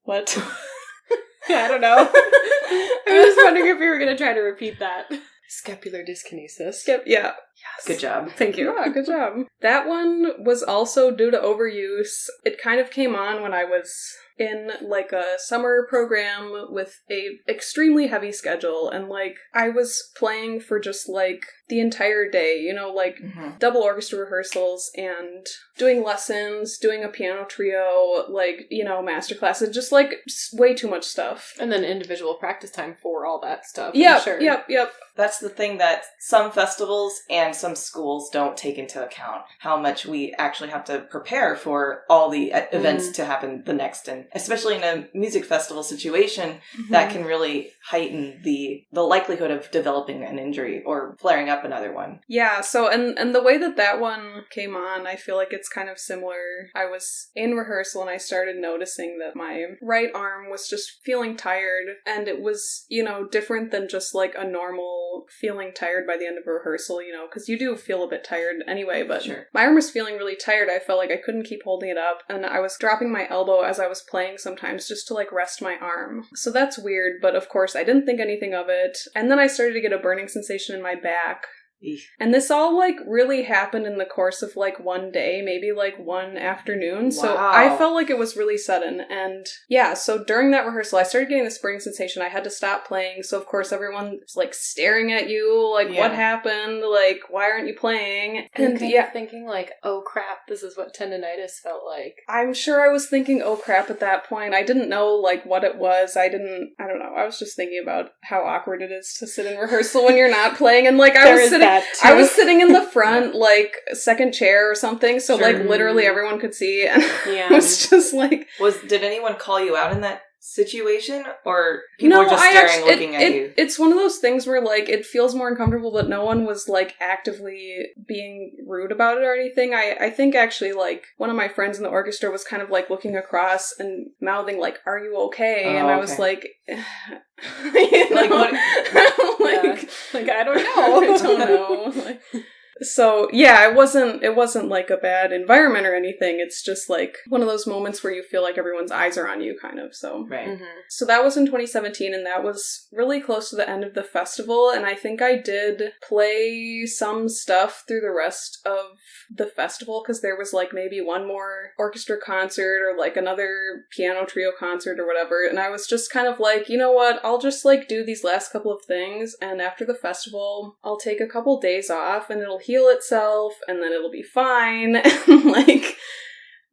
What? I don't know. I was just wondering if you were going to try to repeat that. Scapular dyskinesis. Yeah. Yes. Good job. Thank you. Yeah, good job. That one was also due to overuse. It kind of came on when I was in like a summer program with a extremely heavy schedule, and like I was playing for just like the entire day, you know, like double orchestra rehearsals and doing lessons, doing a piano trio, like, you know, master classes, just like way too much stuff. And then individual practice time for all that stuff. Yep. That's the thing that some festivals and some schools don't take into account, how much we actually have to prepare for all the events to happen the next. And especially in a music festival situation, that can really heighten the likelihood of developing an injury or flaring up another one. Yeah, so, and the way that one came on, I feel like it's kind of similar. I was in rehearsal and I started noticing that my right arm was just feeling tired, and it was, you know, different than just like a normal feeling tired by the end of a rehearsal, you know, because you do feel a bit tired anyway, but my arm was feeling really tired. I felt like I couldn't keep holding it up, and I was dropping my elbow as I was playing sometimes just to like rest my arm. So that's weird, but of course I didn't think anything of it. And then I started to get a burning sensation in my back. And this all, like, really happened in the course of, like, one day, maybe, like, one afternoon. So I felt like it was really sudden. And, yeah, so during that rehearsal, I started getting this burning sensation. I had to stop playing. So, of course, everyone's, like, staring at you, like, what happened? Like, why aren't you playing? And, thinking, like, oh, crap, this is what tendonitis felt like. I'm sure I was thinking, oh, crap, at that point. I didn't know, like, what it was. I don't know. I was just thinking about how awkward it is to sit in rehearsal when you're not playing. And, like, I was sitting in the front, like, second chair or something, so, like, literally everyone could see, and it was just, like... Did anyone call you out in that situation, or people were just staring, looking at you? It's one of those things where, like, it feels more uncomfortable, but no one was, like, actively being rude about it or anything. I think, actually, like, one of my friends in the orchestra was kind of, like, looking across and mouthing, like, are you okay? And I was like... you know? Like, what? like, I don't know. I don't know. Like... So, yeah, it wasn't like a bad environment or anything. It's just like one of those moments where you feel like everyone's eyes are on you, kind of, so. Right. So that was in 2017, and that was really close to the end of the festival, and I think I did play some stuff through the rest of the festival, because there was like maybe one more orchestra concert or like another piano trio concert or whatever, and I was just kind of like, you know what, I'll just like do these last couple of things, and after the festival, I'll take a couple days off, and it'll heal itself, and then it'll be fine, like,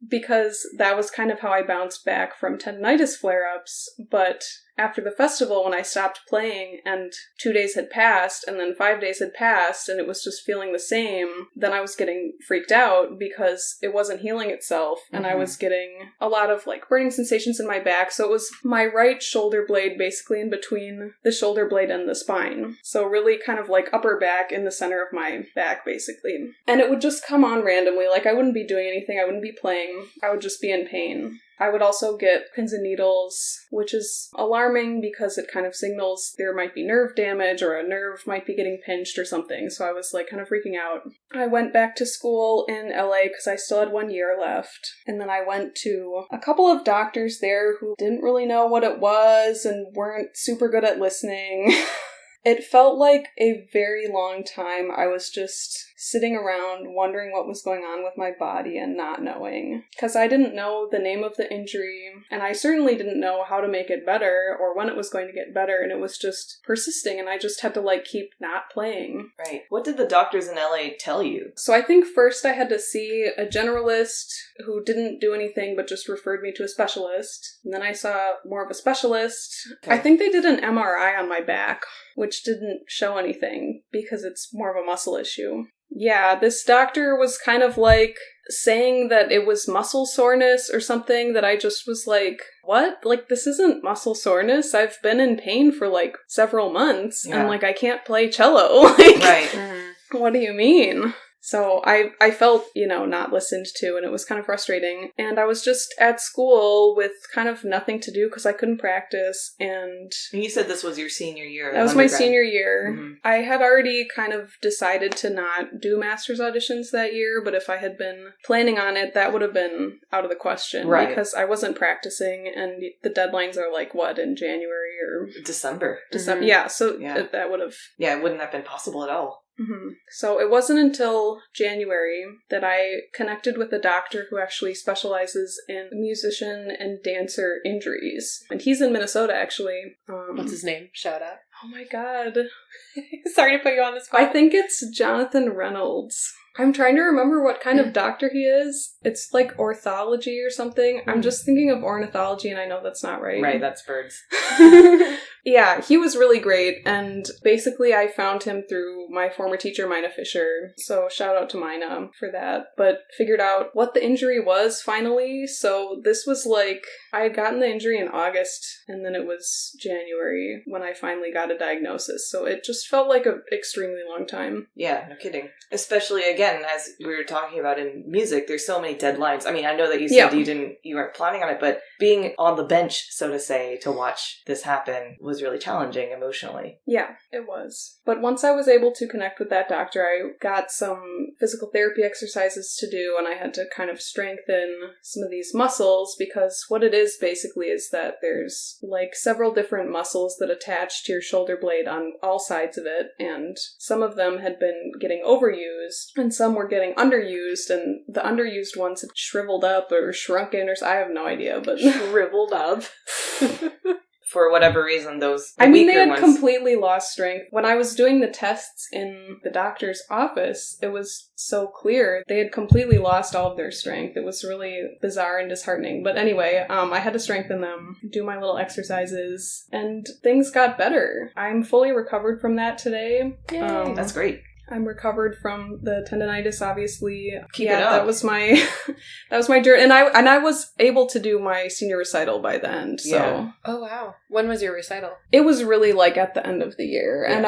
because that was kind of how I bounced back from tendonitis flare-ups, but after the festival, when I stopped playing and 2 days had passed and then 5 days had passed and it was just feeling the same, then I was getting freaked out because it wasn't healing itself and I was getting a lot of like burning sensations in my back. So it was my right shoulder blade basically in between the shoulder blade and the spine. So really kind of like upper back in the center of my back basically. And it would just come on randomly. Like I wouldn't be doing anything. I wouldn't be playing. I would just be in pain. I would also get pins and needles, which is alarming because it kind of signals there might be nerve damage or a nerve might be getting pinched or something. So I was like kind of freaking out. I went back to school in LA because I still had 1 year left. And then I went to a couple of doctors there who didn't really know what it was and weren't super good at listening. It felt like a very long time. I was just sitting around wondering what was going on with my body and not knowing. Because I didn't know the name of the injury, and I certainly didn't know how to make it better or when it was going to get better, and it was just persisting, and I just had to, like, keep not playing. Right. What did the doctors in LA tell you? So I think first I had to see a generalist who didn't do anything but just referred me to a specialist. And then I saw more of a specialist. Okay. I think they did an MRI on my back, which didn't show anything because it's more of a muscle issue. Yeah, this doctor was kind of like saying that it was muscle soreness or something that I just was like, what? Like, this isn't muscle soreness. I've been in pain for like several months and like I can't play cello. Like, Right. What do you mean? So I felt, not listened to, and it was kind of frustrating. And I was just at school with kind of nothing to do because I couldn't practice. And you said this was your senior year. That was my senior year. Mm-hmm. I had already kind of decided to not do master's auditions that year, but if I had been planning on it, that would have been out of the question. Right. Because I wasn't practicing, and the deadlines are like, what, in January or December. Mm-hmm. Yeah, so that would have... Yeah, it wouldn't have been possible at all. Mm-hmm. So it wasn't until January that I connected with a doctor who actually specializes in musician and dancer injuries. And he's in Minnesota, actually. What's his name? Shout out. Oh my god. Sorry to put you on the spot. I think it's Jonathan Reynolds. I'm trying to remember what kind of doctor he is. It's like orthology or something. I'm just thinking of ornithology, and I know that's not right. Right, that's birds. Yeah, he was really great, and basically I found him through my former teacher, Mina Fisher, so shout out to Mina for that, but figured out what the injury was finally. So this was like, I had gotten the injury in August, and then it was January when I finally got a diagnosis, so it just felt like an extremely long time. Yeah, no kidding. Especially, again, as we were talking about in music, there's so many deadlines. I mean, I know that you said you weren't planning on it, but being on the bench, so to say, to watch this happen was really challenging emotionally. Yeah, it was. But once I was able to connect with that doctor, I got some physical therapy exercises to do, and I had to kind of strengthen some of these muscles, because what it is basically is that there's like several different muscles that attach to your shoulder blade on all sides of it, and some of them had been getting overused, and some were getting underused, and the underused ones had shriveled up or shrunken, or I have no idea, but shriveled up. For whatever reason, those I mean, they had ones completely lost strength. When I was doing the tests in the doctor's office, it was so clear. They had completely lost all of their strength. It was really bizarre and disheartening. But anyway, I had to strengthen them, do my little exercises, and things got better. I'm fully recovered from that today. Yay, that's great. I'm recovered from the tendinitis, obviously. Keep it up. That was my journey, and I was able to do my senior recital by the end. So, Yeah. Oh wow, when was your recital? it was really like at the end of the year, and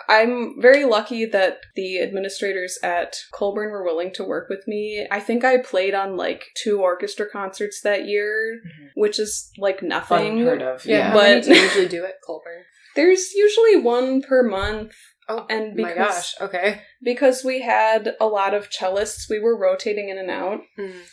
I'm very lucky that the administrators at Colburn were willing to work with me. I think I played on like 2 orchestra concerts that year, which is like nothing. Unheard of. Yeah, But- how many do you usually do at Colburn? There's usually 1 per month. Oh, And my gosh, okay. Because we had a lot of cellists, we were rotating in and out.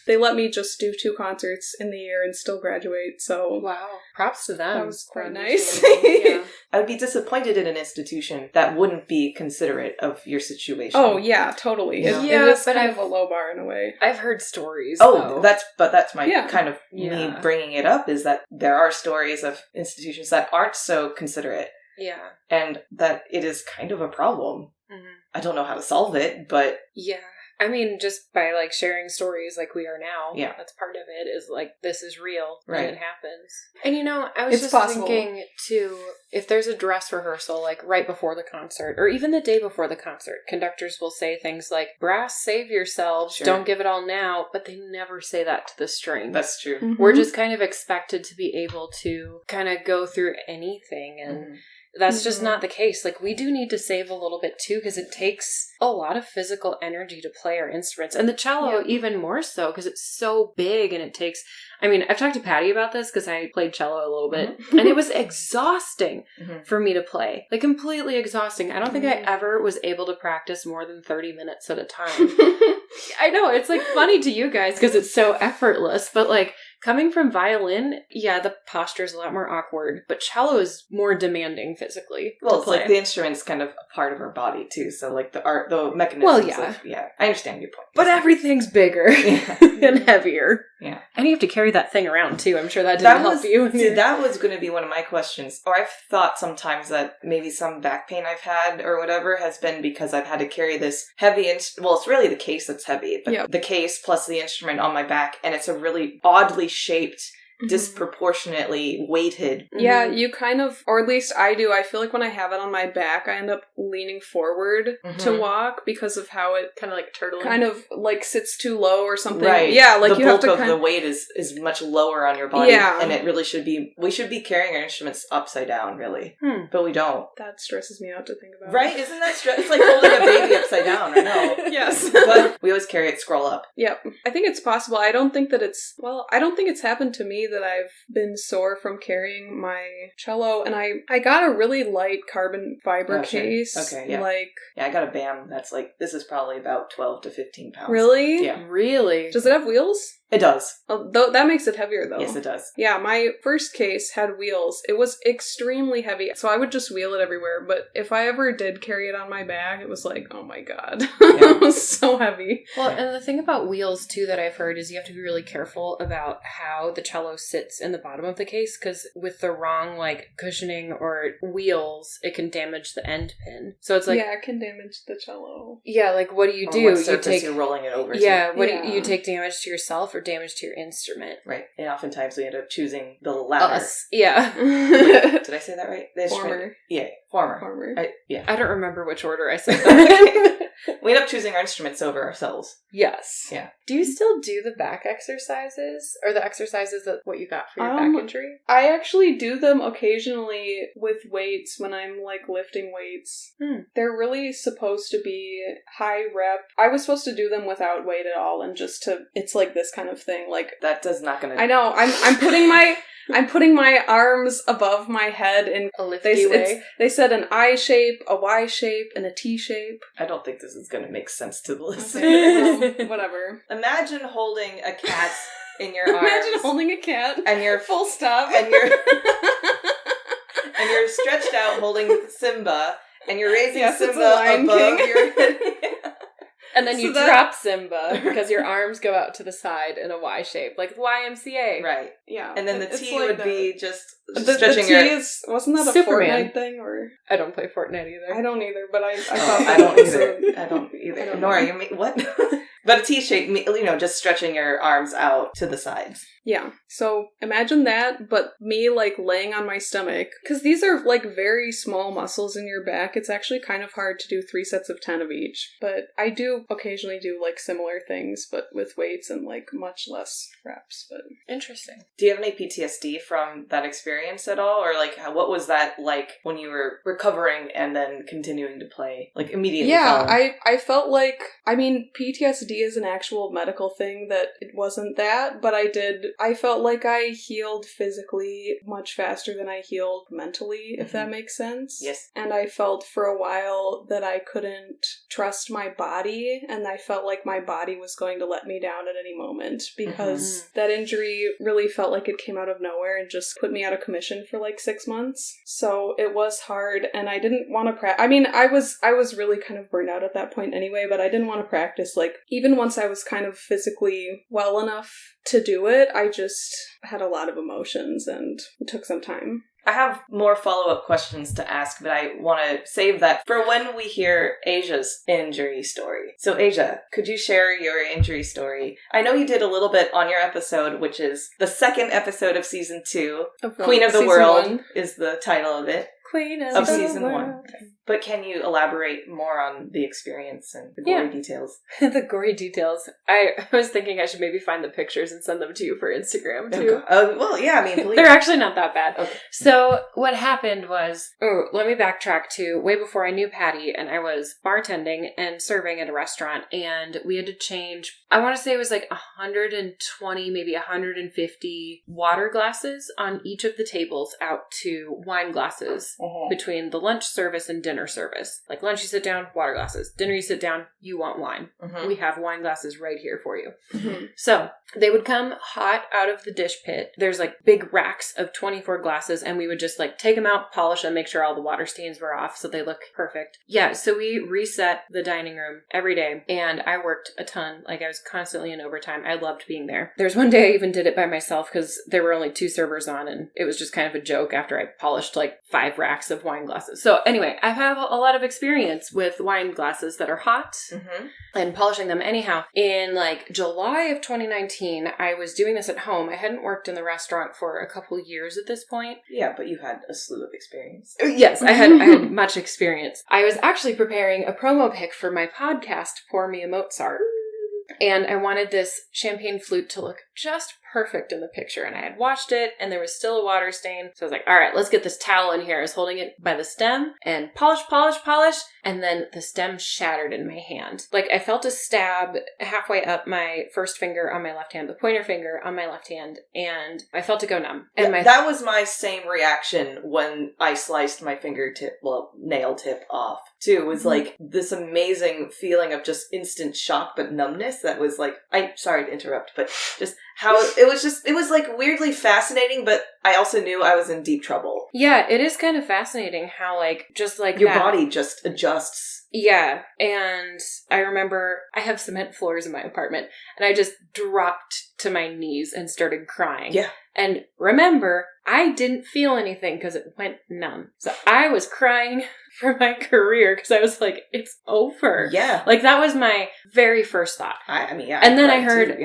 They let me just do 2 concerts in the year and still graduate, so... Wow, props to them. That was quite for nice. understanding. Yeah. I would be disappointed in an institution that wouldn't be considerate of your situation. Oh, yeah, totally. Yeah. It Yeah, is but kind of a low bar in a way. I've heard stories. Oh, though. that's my Yeah. kind of me Yeah. bringing it up, is that there are stories of institutions that aren't so considerate, Yeah. and that it is kind of a problem. Mm-hmm. I don't know how to solve it, but Yeah. I mean, just by like sharing stories like we are now, Yeah. that's part of it, is like, this is real, Right. and it happens. And I was It's just possible. thinking too, if there's a dress rehearsal, like right before the concert, or even the day before the concert, conductors will say things like, brass, save yourselves, Sure. don't give it all now, but they never say that to the strings. that's true. Mhm. We're just kind of expected to be able to kind of go through anything, and that's just not the case. Like, we do need to save a little bit too, because it takes a lot of physical energy to play our instruments. And the cello even more so, because it's so big, and it takes... I mean, I've talked to Patty about this, because I played cello a little bit, and it was exhausting for me to play. Like, completely exhausting. I don't think I ever was able to practice more than 30 minutes at a time. I know, it's like funny to you guys, because it's so effortless, but like, Coming from violin, yeah, the posture is a lot more awkward, but cello is more demanding physically. Well, it's like the instrument's kind of a part of our body too, so like the mechanisms. Well, yeah. I understand your point. But everything's bigger and heavier. Yeah. And you have to carry that thing around too. I'm sure that didn't help you. See, that was going to be one of my questions. Or I've thought sometimes that maybe some back pain I've had or whatever has been because I've had to carry this heavy well, it's really the case that's heavy, but the case plus the instrument on my back, and it's a really oddly shaped, disproportionately weighted. Yeah, you kind of, or at least I do, I feel like when I have it on my back, I end up leaning forward to walk because of how it kind of like turtling. Kind of like sits too low or something. Right. Yeah, like the you have bulk to of the weight is much lower on your body. Yeah. And it really should be, we should be carrying our instruments upside down, really. But we don't. That stresses me out to think about. Right? Isn't that it's like holding a baby upside down, I know. Yes. But we always carry it scroll up. Yep. I think it's possible. I don't think it's happened to me that I've been sore from carrying my cello, and I got a really light carbon fiber case. Okay, yeah. I got a BAM that's like, this is probably about 12 to 15 pounds. Really? Yeah. Really? Does it have wheels? It does. Oh, that makes it heavier, though. Yes, it does. Yeah, my first case had wheels. It was extremely heavy, so I would just wheel it everywhere. But if I ever did carry it on my back, it was like, oh my god. It was so heavy. Well, and the thing about wheels, too, that I've heard is you have to be really careful about how the cello sits in the bottom of the case, because with the wrong, like, cushioning or wheels, it can damage the end pin. So it's like... Yeah, it can damage the cello. Yeah, like, what do you do? What surface you're rolling it over to. Yeah, do you take damage to yourself or damage to your instrument? Right. And oftentimes we end up choosing the latter. Us. Yeah. Did I say that right? Former. Yeah, former. I don't remember which order I said that. We end up choosing our instruments over ourselves. Yes. Yeah. Do you still do the back exercises? Or the exercises that what you got for your back injury? I actually do them occasionally with weights when I'm, like, lifting weights. They're really supposed to be high rep. I was supposed to do them without weight at all, and just to, it's like this kind of thing, like... That does not gonna... I know, I'm putting my arms above my head in a lifty way. They said an I shape, a Y shape, and a T shape. I don't think this is going to make sense to the listener. Okay, whatever. Imagine holding a cat in your arms. Imagine holding a cat. And you're full stop. And you're stretched out holding Simba, and you're raising Simba above your head. And then you drop Simba because your arms go out to the side in a Y shape, like the YMCA. Right. Yeah. And then the T would be just stretching your... Wasn't that a Fortnite thing? Or I don't play Fortnite either. I don't either, but I thought I don't either. I don't either. Nora, you mean what? But a T shape, just stretching your arms out to the sides. Yeah. So imagine that, but me, like, laying on my stomach. Because these are, like, very small muscles in your back. It's actually kind of hard to do 3 sets of 10 of each. But I do occasionally do, like, similar things, but with weights and, like, much less reps. But interesting. Do you have any PTSD from that experience at all? Or, like, what was that like when you were recovering and then continuing to play? Like, immediately? Yeah, I felt like, I mean, PTSD is an actual medical thing, that it wasn't that, but I felt like I healed physically much faster than I healed mentally, if that makes sense. Yes. And I felt for a while that I couldn't trust my body, and I felt like my body was going to let me down at any moment, because that injury really felt like it came out of nowhere and just put me out of commission for like 6 months. So it was hard, and I didn't want to practice. I mean, I was really kind of burned out at that point anyway, but I didn't want to practice. Like, even once I was kind of physically well enough to do it, I just had a lot of emotions, and it took some time. I have more follow-up questions to ask, but I want to save that for when we hear Aja's injury story. So Aja, could you share your injury story? I know you did a little bit on your episode, which is the 2nd episode of season 2. Queen of the World 1. Is the title of it. Queen of season 1. Okay. But can you elaborate more on the experience and the gory details? The gory details. I was thinking I should maybe find the pictures and send them to you for Instagram, too. Well, yeah, I mean, please. They're actually not that bad. Okay. So what happened was, let me backtrack to way before I knew Patty, and I was bartending and serving at a restaurant, and we had to change, I want to say it was like 120, maybe 150 water glasses on each of the tables out to wine glasses between the lunch service and dinner dinner service. Like lunch, you sit down, water glasses. Dinner, you sit down, you want wine. Mm-hmm. We have wine glasses right here for you. Mm-hmm. So they would come hot out of the dish pit. There's like big racks of 24 glasses, and we would just like take them out, polish them, make sure all the water stains were off so they look perfect. Yeah, so we reset the dining room every day, and I worked a ton. Like I was constantly in overtime. I loved being there. There's one day I even did it by myself because there were only 2 servers on, and it was just kind of a joke after I polished like 5 racks of wine glasses. So anyway, I have a lot of experience with wine glasses that are hot and polishing them. Anyhow, in like July of 2019, I was doing this at home. I hadn't worked in the restaurant for a couple years at this point. Yeah, but you had a slew of experience. Yes, I had much experience. I was actually preparing a promo pic for my podcast, Pour Me a Mozart. And I wanted this champagne flute to look just perfect in the picture. And I had washed it and there was still a water stain. So I was like, all right, let's get this towel in here. I was holding it by the stem and polish. And then the stem shattered in my hand. Like I felt a stab halfway up my first finger on my left hand, the pointer finger on my left hand. And I felt it go numb. And that was my same reaction when I sliced my nail tip off too. It was like this amazing feeling of just instant shock, but numbness. That was like, sorry to interrupt, but just how it was like weirdly fascinating, but I also knew I was in deep trouble. Yeah, it is kind of fascinating how like, just like your body just adjusts. Yeah, and I remember I have cement floors in my apartment, and I just dropped to my knees and started crying. Yeah. And remember, I didn't feel anything because it went numb. So I was crying for my career because I was like, it's over. Yeah. Like that was my very first thought. I mean, yeah. And then I heard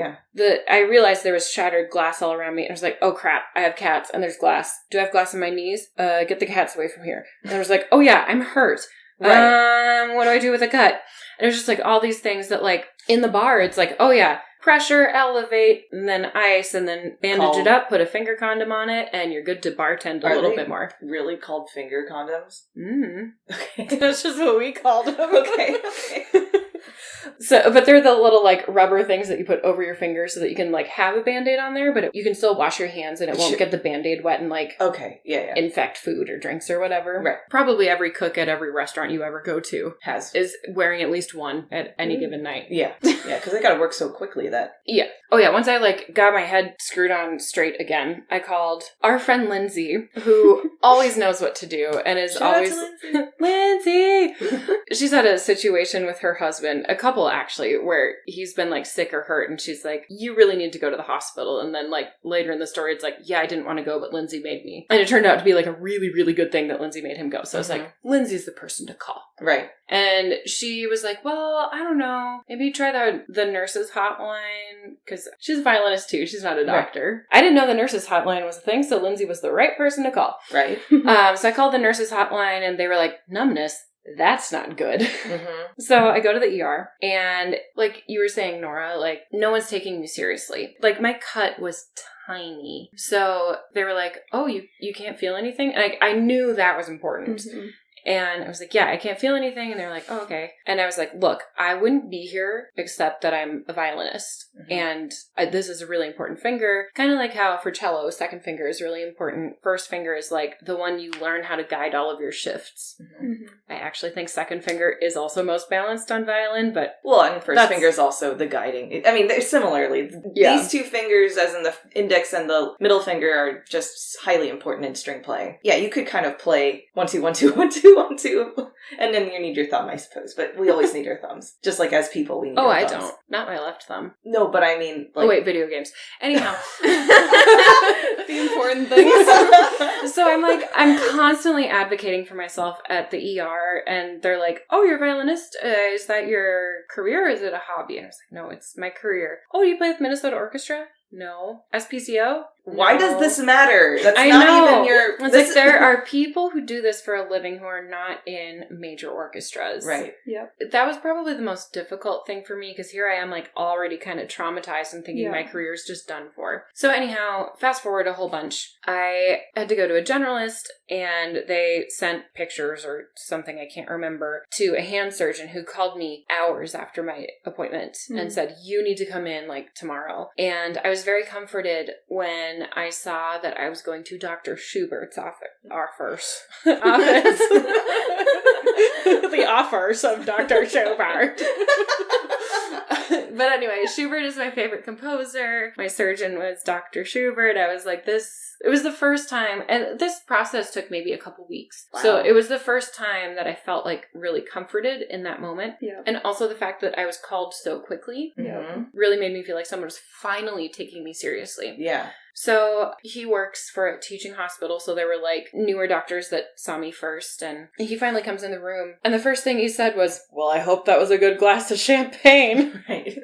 I realized there was shattered glass all around me. I was like, oh crap, I have cats and there's glass. Do I have glass in my knees? Get the cats away from here. And I was like, oh yeah, I'm hurt. Right. What do I do with a cut? And it was just like all these things that like in the bar, it's like, oh yeah, pressure, elevate, and then ice, and then bandage it up, put a finger condom on it, and you're good to bartend a little bit more. Really called finger condoms? Okay. That's just what we called them. Okay. So, but they're the little like rubber things that you put over your fingers so that you can like have a Band-Aid on there, but you can still wash your hands and it won't get the Band-Aid wet and like infect food or drinks or whatever. Right. Probably every cook at every restaurant you ever go to is wearing at least one at any given night. Yeah. Yeah, because they gotta work so quickly that... Yeah. Oh yeah, once I like got my head screwed on straight again, I called our friend Lindsay, who always knows what to do and is Shout always... out to Lindsay! She's had a situation with her husband, a couple actually, where he's been like sick or hurt and she's like, you really need to go to the hospital. And then like later in the story, it's like, yeah, I didn't want to go, but Lindsay made me. And it turned out to be like a really, really good thing that Lindsay made him go. So I was like, Lindsay's the person to call. Right. And she was like, well, I don't know. Maybe try the nurse's hotline. Because she's a violinist too. She's not a doctor. Right. I didn't know the nurse's hotline was a thing. So Lindsay was the right person to call. Right. So I called the nurse's hotline and they were like, numbness. That's not good. So I go to the ER and like you were saying, Nora, like no one's taking me seriously. Like my cut was tiny. So they were like, oh, you can't feel anything? And I knew that was important. And I was like, yeah, I can't feel anything. And they're like, oh, okay. And I was like, look, I wouldn't be here except that I'm a violinist. And this is a really important finger. Kind of like how for cello, second finger is really important. First finger is like the one you learn how to guide all of your shifts. I actually think second finger is also most balanced on violin, but... Well, and first finger is also the guiding. I mean, similarly, these two fingers, as in the index and the middle finger, are just highly important in string playing. Yeah, you could kind of play 1, 2, 1, 2, 1, 2, 1, 2, and then you need your thumb, I suppose. But we always need our thumbs. Just like as people, we need our thumbs. I don't. Not my left thumb. No, but I mean... Like... Oh, wait, video games. Anyhow. The important things. So I'm constantly advocating for myself at the ER, and they're like, oh, you're a violinist? Is that your career or is it a hobby? And I was like, no, it's my career. Oh, do you play with Minnesota Orchestra? No. SPCO? Why does this matter? That's I not know. even your... It's like there are people who do this for a living who are not in major orchestras. Right. Yep. That was probably the most difficult thing for me because here I am like already kind of traumatized and thinking my career's just done for. So anyhow, fast forward a whole bunch. I had to go to a generalist and they sent pictures or something, I can't remember, to a hand surgeon who called me hours after my appointment and said, you need to come in like tomorrow. And I was very comforted when when I saw that I was going to Dr. Schubert's office. The offers of Dr. Schubert. But anyway, Schubert is my favorite composer. My surgeon was Dr. Schubert. I was like, it was the first time, and this process took maybe a couple weeks. Wow. So it was the first time that I felt like really comforted in that moment. Yeah. And also the fact that I was called so quickly really made me feel like someone was finally taking me seriously. Yeah. So he works for a teaching hospital, so there were like newer doctors that saw me first, and he finally comes in the room, and the first thing he said was, "Well, I hope that was a good glass of champagne." Right.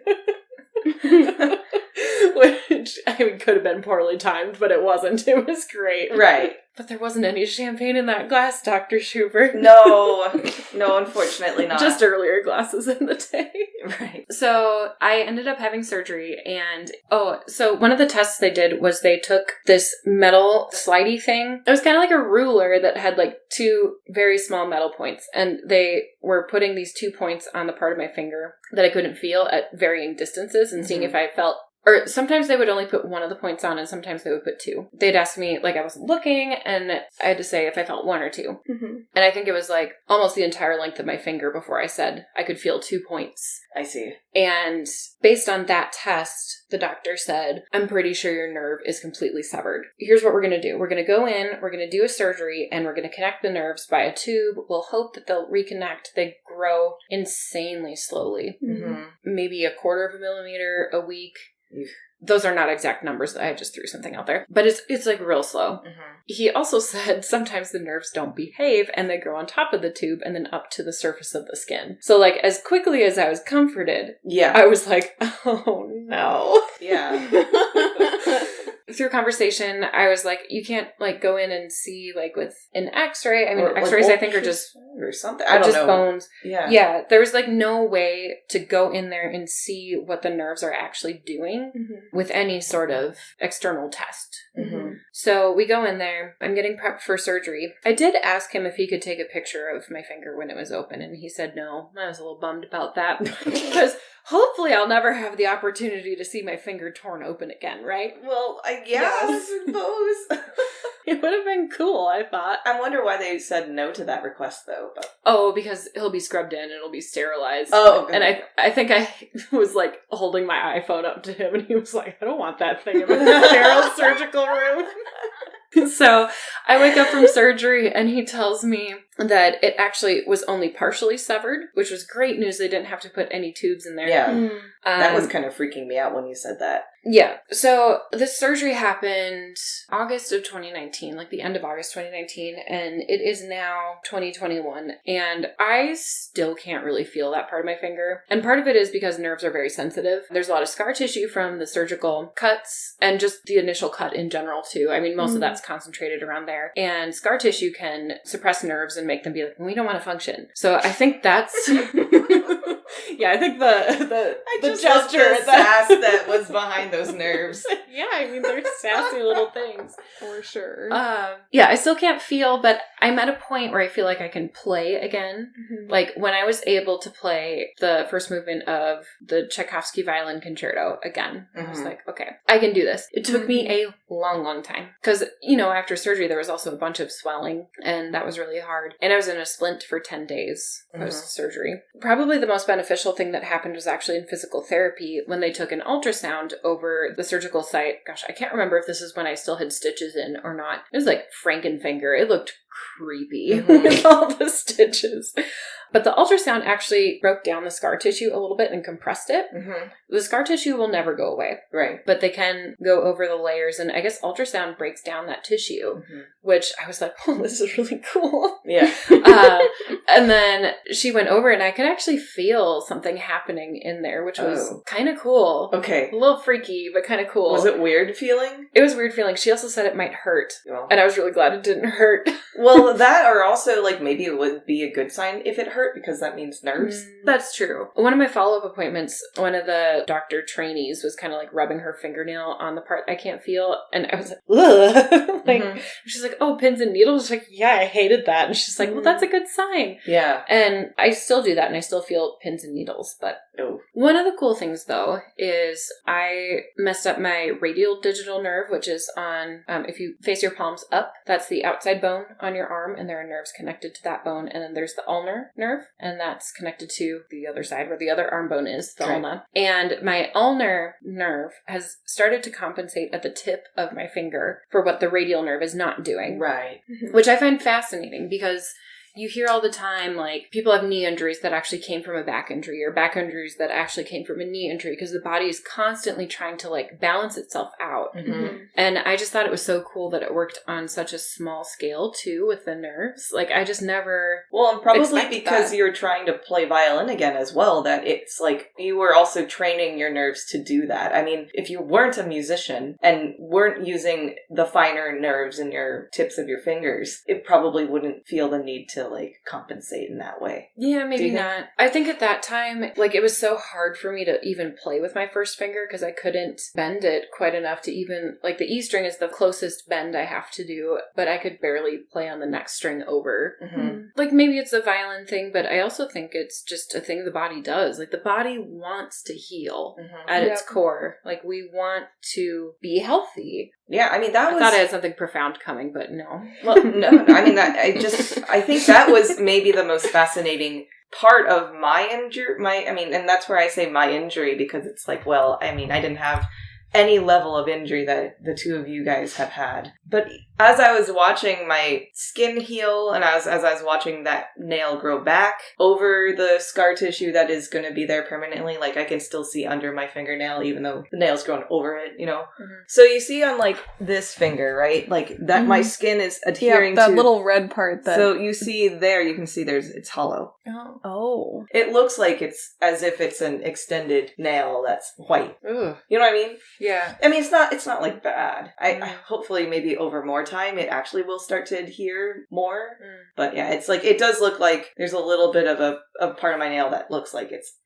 Which, I mean, could have been poorly timed, but it wasn't. It was great. Right. But there wasn't any champagne in that glass, Dr. Schubert. No, unfortunately not. Just earlier glasses in the day. Right. So I ended up having surgery, and so one of the tests they did was they took this metal slidey thing. It was kind of like a ruler that had like two very small metal points, and they were putting these 2 points on the part of my finger that I couldn't feel at varying distances and seeing if I felt. Or sometimes they would only put one of the points on, and sometimes they would put two. They'd ask me, like, I wasn't looking, and I had to say if I felt one or two. Mm-hmm. And I think it was, like, almost the entire length of my finger before I said I could feel 2 points. I see. And based on that test, the doctor said, I'm pretty sure your nerve is completely severed. Here's what we're going to do. We're going to go in, we're going to do a surgery, and we're going to connect the nerves by a tube. We'll hope that they'll reconnect. They grow insanely slowly. Mm-hmm. Maybe 1/4 millimeter a week. Those are not exact numbers. I just threw something out there. But it's like real slow. Mm-hmm. He also said sometimes the nerves don't behave and they grow on top of the tube and then up to the surface of the skin. So like as quickly as I was comforted, I was like, oh no. Yeah. Through conversation, I was like, you can't like go in and see like with an x-ray. I mean, or, x-rays like, I think are just or something. I don't just know. Bones. Yeah. Yeah. There was like no way to go in there and see what the nerves are actually doing with any sort of external test. Mm-hmm. So we go in there. I'm getting prepped for surgery. I did ask him if he could take a picture of my finger when it was open, and he said no. I was a little bummed about that because hopefully I'll never have the opportunity to see my finger torn open again, right? Well, I suppose. It would have been cool, I thought. I wonder why they said no to that request, though. But... Oh, because he'll be scrubbed in and it'll be sterilized. Oh, okay. And I think I was, like, holding my iPhone up to him, and he was like, I don't want that thing in my sterile surgical room. So I wake up from surgery, and he tells me that it actually was only partially severed, which was great news. They didn't have to put any tubes in there. Yeah. That was kind of freaking me out when you said that. Yeah. So this surgery happened August of 2019, like the end of August 2019, and it is now 2021, and I still can't really feel that part of my finger. And part of it is because nerves are very sensitive. There's a lot of scar tissue from the surgical cuts and just the initial cut in general, too. I mean, most of that's concentrated around there. And scar tissue can suppress nerves and make them be like, we don't want to function. So I think that's... Yeah, I think the gesture, the sass that was behind those nerves. Yeah, I mean, they're sassy little things. For sure. Yeah, I still can't feel, but I'm at a point where I feel like I can play again. Mm-hmm. Like, when I was able to play the first movement of the Tchaikovsky Violin Concerto again, I was like, okay, I can do this. It took me a long, long time. Because, after surgery, there was also a bunch of swelling, and that was really hard. And I was in a splint for 10 days post-surgery. Probably the most beneficial thing that happened was actually in physical therapy when they took an ultrasound over the surgical site. Gosh, I can't remember if this is when I still had stitches in or not. It was like Frankenfinger. It looked creepy with all the stitches. But the ultrasound actually broke down the scar tissue a little bit and compressed it. Mm-hmm. The scar tissue will never go away. Right. But they can go over the layers, and I guess ultrasound breaks down that tissue, which I was like, oh, this is really cool. Yeah. And then she went over, and I could actually feel something happening in there, which was kind of cool. Okay. A little freaky, but kind of cool. Was it weird feeling? It was weird feeling. She also said it might hurt. Oh. And I was really glad it didn't hurt. Well, that or also, like, maybe it would be a good sign if it hurt. hurt because that means nerves. That's true. One of my follow-up appointments, one of the doctor trainees was kind of like rubbing her fingernail on the part I can't feel. And I was like, ugh. Like, she's like, oh, pins and needles? She's like, yeah, I hated that. And she's like, well, that's a good sign. Yeah. And I still do that, and I still feel pins and needles. But one of the cool things, though, is I messed up my radial digital nerve, which is on, if you face your palms up, that's the outside bone on your arm, and there are nerves connected to that bone. And then there's the ulnar nerve, and that's connected to the other side where the other arm bone is, the ulna. And my ulnar nerve has started to compensate at the tip of my finger for what the radial nerve is not doing. Right. Which I find fascinating because you hear all the time, like, people have knee injuries that actually came from a back injury, or back injuries that actually came from a knee injury, because the body is constantly trying to, like, balance itself out. And I just thought it was so cool that it worked on such a small scale, too, with the nerves. Like, I just never and probably because you're trying to play violin again as well, that it's like you were also training your nerves to do that. I mean, if you weren't a musician and weren't using the finer nerves in your tips of your fingers, it probably wouldn't feel the need to like compensate in that way. Yeah, maybe not. I think at that time, like, it was so hard for me to even play with my first finger because I couldn't bend it quite enough to even, like, the E string is the closest bend I have to do, but I could barely play on the next string over. Like, maybe it's a violin thing, but I also think it's just a thing the body does. Like, the body wants to heal at its core. Like, we want to be healthy. Yeah, I mean, I thought I had something profound coming, but no. Well, no, I mean, I think that was maybe the most fascinating part of my injury, and that's where I say my injury, because it's like, well, I mean, I didn't have any level of injury that the two of you guys have had. But as I was watching my skin heal, and as I was watching that nail grow back over the scar tissue that is going to be there permanently, like, I can still see under my fingernail, even though the nail's grown over it, you know? So you see on, like, this finger, right? Like, that my skin is adhering that to... little red part that... So you see there, you can see it's hollow. Oh. It looks like it's as if it's an extended nail that's white. Ugh. You know what I mean? Yeah. I mean, it's not like bad. I hopefully maybe over more time it actually will start to adhere more. But yeah, it's like, it does look like there's a little bit of a part of my nail that looks like it's...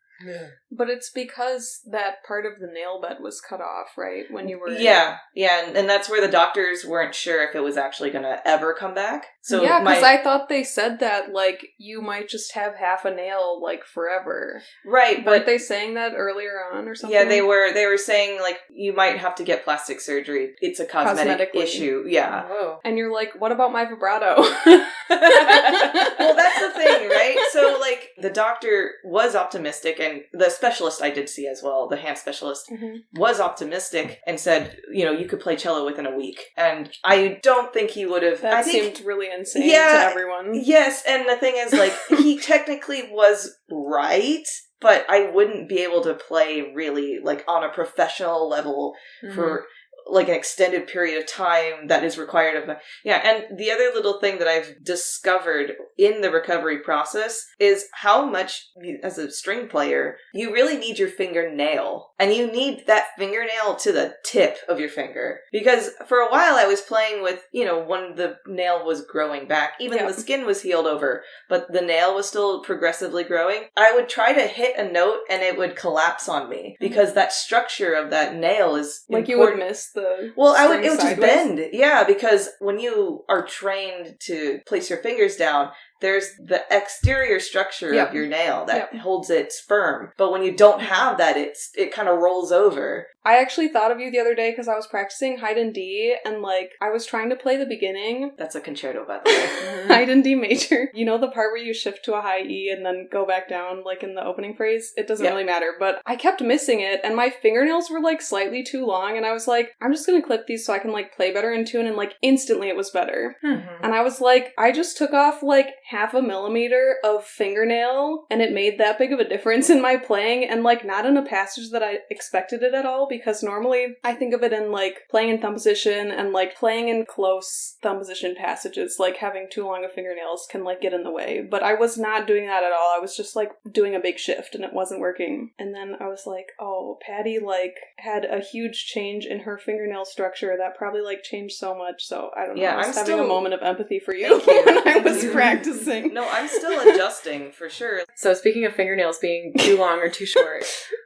But it's because that part of the nail bed was cut off, right? When you were... Yeah, and that's where the doctors weren't sure if it was actually going to ever come back. So yeah, because I thought they said that, like, you might just have half a nail, like, forever. Right, but... Weren't they saying that earlier on or something? Yeah, they were saying, like, you might have to get plastic surgery. It's a cosmetic issue. Yeah. Whoa. And you're like, what about my vibrato? Well, that's the thing, right? So, like, the doctor was optimistic, and the specialist I did see as well, the hand specialist, was optimistic and said, you know, you could play cello within a week. And I don't think he would have... That seemed really insane to everyone. Yes, and the thing is, like, he technically was right, but I wouldn't be able to play really, like, on a professional level for... like an extended period of time that is required of... and the other little thing that I've discovered in the recovery process is how much, as a string player, you really need your fingernail. And you need that fingernail to the tip of your finger. Because for a while I was playing with, you know, when the nail was growing back, even the skin was healed over, but the nail was still progressively growing. I would try to hit a note and it would collapse on me, because that structure of that nail is like important. You would miss the it would just bend. Yeah, because when you are trained to place your fingers down, there's the exterior structure of your nail that holds it firm. But when you don't have that, it kind of rolls over. I actually thought of you the other day because I was practicing Haydn D, and, like, I was trying to play the beginning. That's a concerto, by the way. Haydn D major. You know the part where you shift to a high E and then go back down, like, in the opening phrase? It doesn't really matter, but I kept missing it, and my fingernails were, like, slightly too long, and I was like, I'm just gonna clip these so I can, like, play better in tune, and, like, instantly it was better. And I was like, I just took off, like, 0.5 millimeter of fingernail, and it made that big of a difference in my playing, and, like, not in a passage that I expected it at all, because normally I think of it in, like, playing in thumb position and, like, playing in close thumb position passages, like, having too long of fingernails can, like, get in the way. But I was not doing that at all. I was just, like, doing a big shift, and it wasn't working. And then I was like, oh, Patty, like, had a huge change in her fingernail structure that probably, like, changed so much, so I don't know. I was having a moment of empathy for you when I was practicing. embarrassing. No, I'm still adjusting for sure. So speaking of fingernails being too long or too short,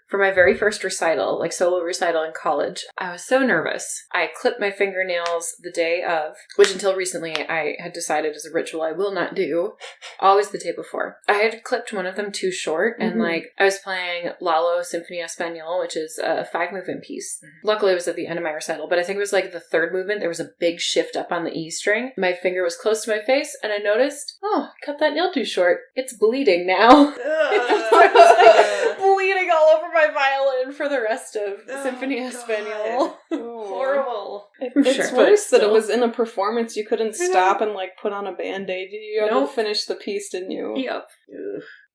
for my very first recital, like solo recital in college, I was so nervous. I clipped my fingernails the day of, which until recently I had decided as a ritual I will not do, always the day before. I had clipped one of them too short, and like I was playing Lalo Sinfonia Espagnole, which is a 5-movement piece. Luckily it was at the end of my recital, but I think it was like the third movement, there was a big shift up on the E string. My finger was close to my face, and I noticed, oh, I cut that nail too short. It's bleeding now. Bleeding all over my violin for the rest of Symphony Espagnole. Horrible. It's worse that it was in a performance. You couldn't stop and like put on a band-aid. You had to finish the piece, didn't you? Yep.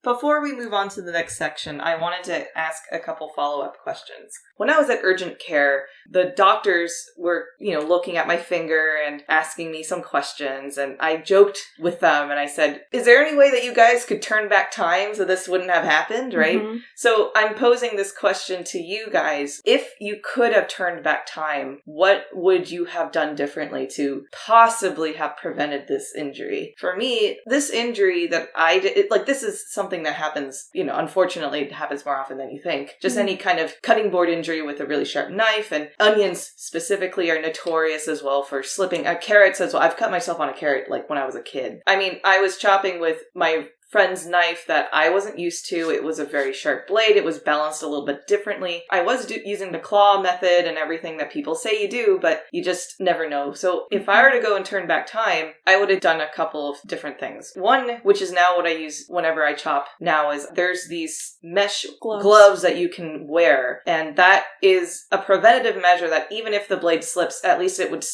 Before we move on to the next section, I wanted to ask a couple follow-up questions. When I was at urgent care, the doctors were, looking at my finger and asking me some questions, and I joked with them and I said, is there any way that you guys could turn back time so this wouldn't have happened, right? Mm-hmm. So I'm posing this question to you guys. If you could have turned back time, what would you have done differently to possibly have prevented this injury? For me, this injury that I did, this is something that happens, unfortunately it happens more often than you think. Just any kind of cutting board injury with a really sharp knife, and onions specifically are notorious as well for slipping. Carrots as well. I've cut myself on a carrot when I was a kid. I mean, I was chopping with my friend's knife that I wasn't used to. It was a very sharp blade. It was balanced a little bit differently. I was using the claw method and everything that people say you do, but you just never know. So if I were to go and turn back time, I would have done a couple of different things. One, which is now what I use whenever I chop now, is there's these mesh gloves that you can wear. And that is a preventative measure that even if the blade slips, at least it would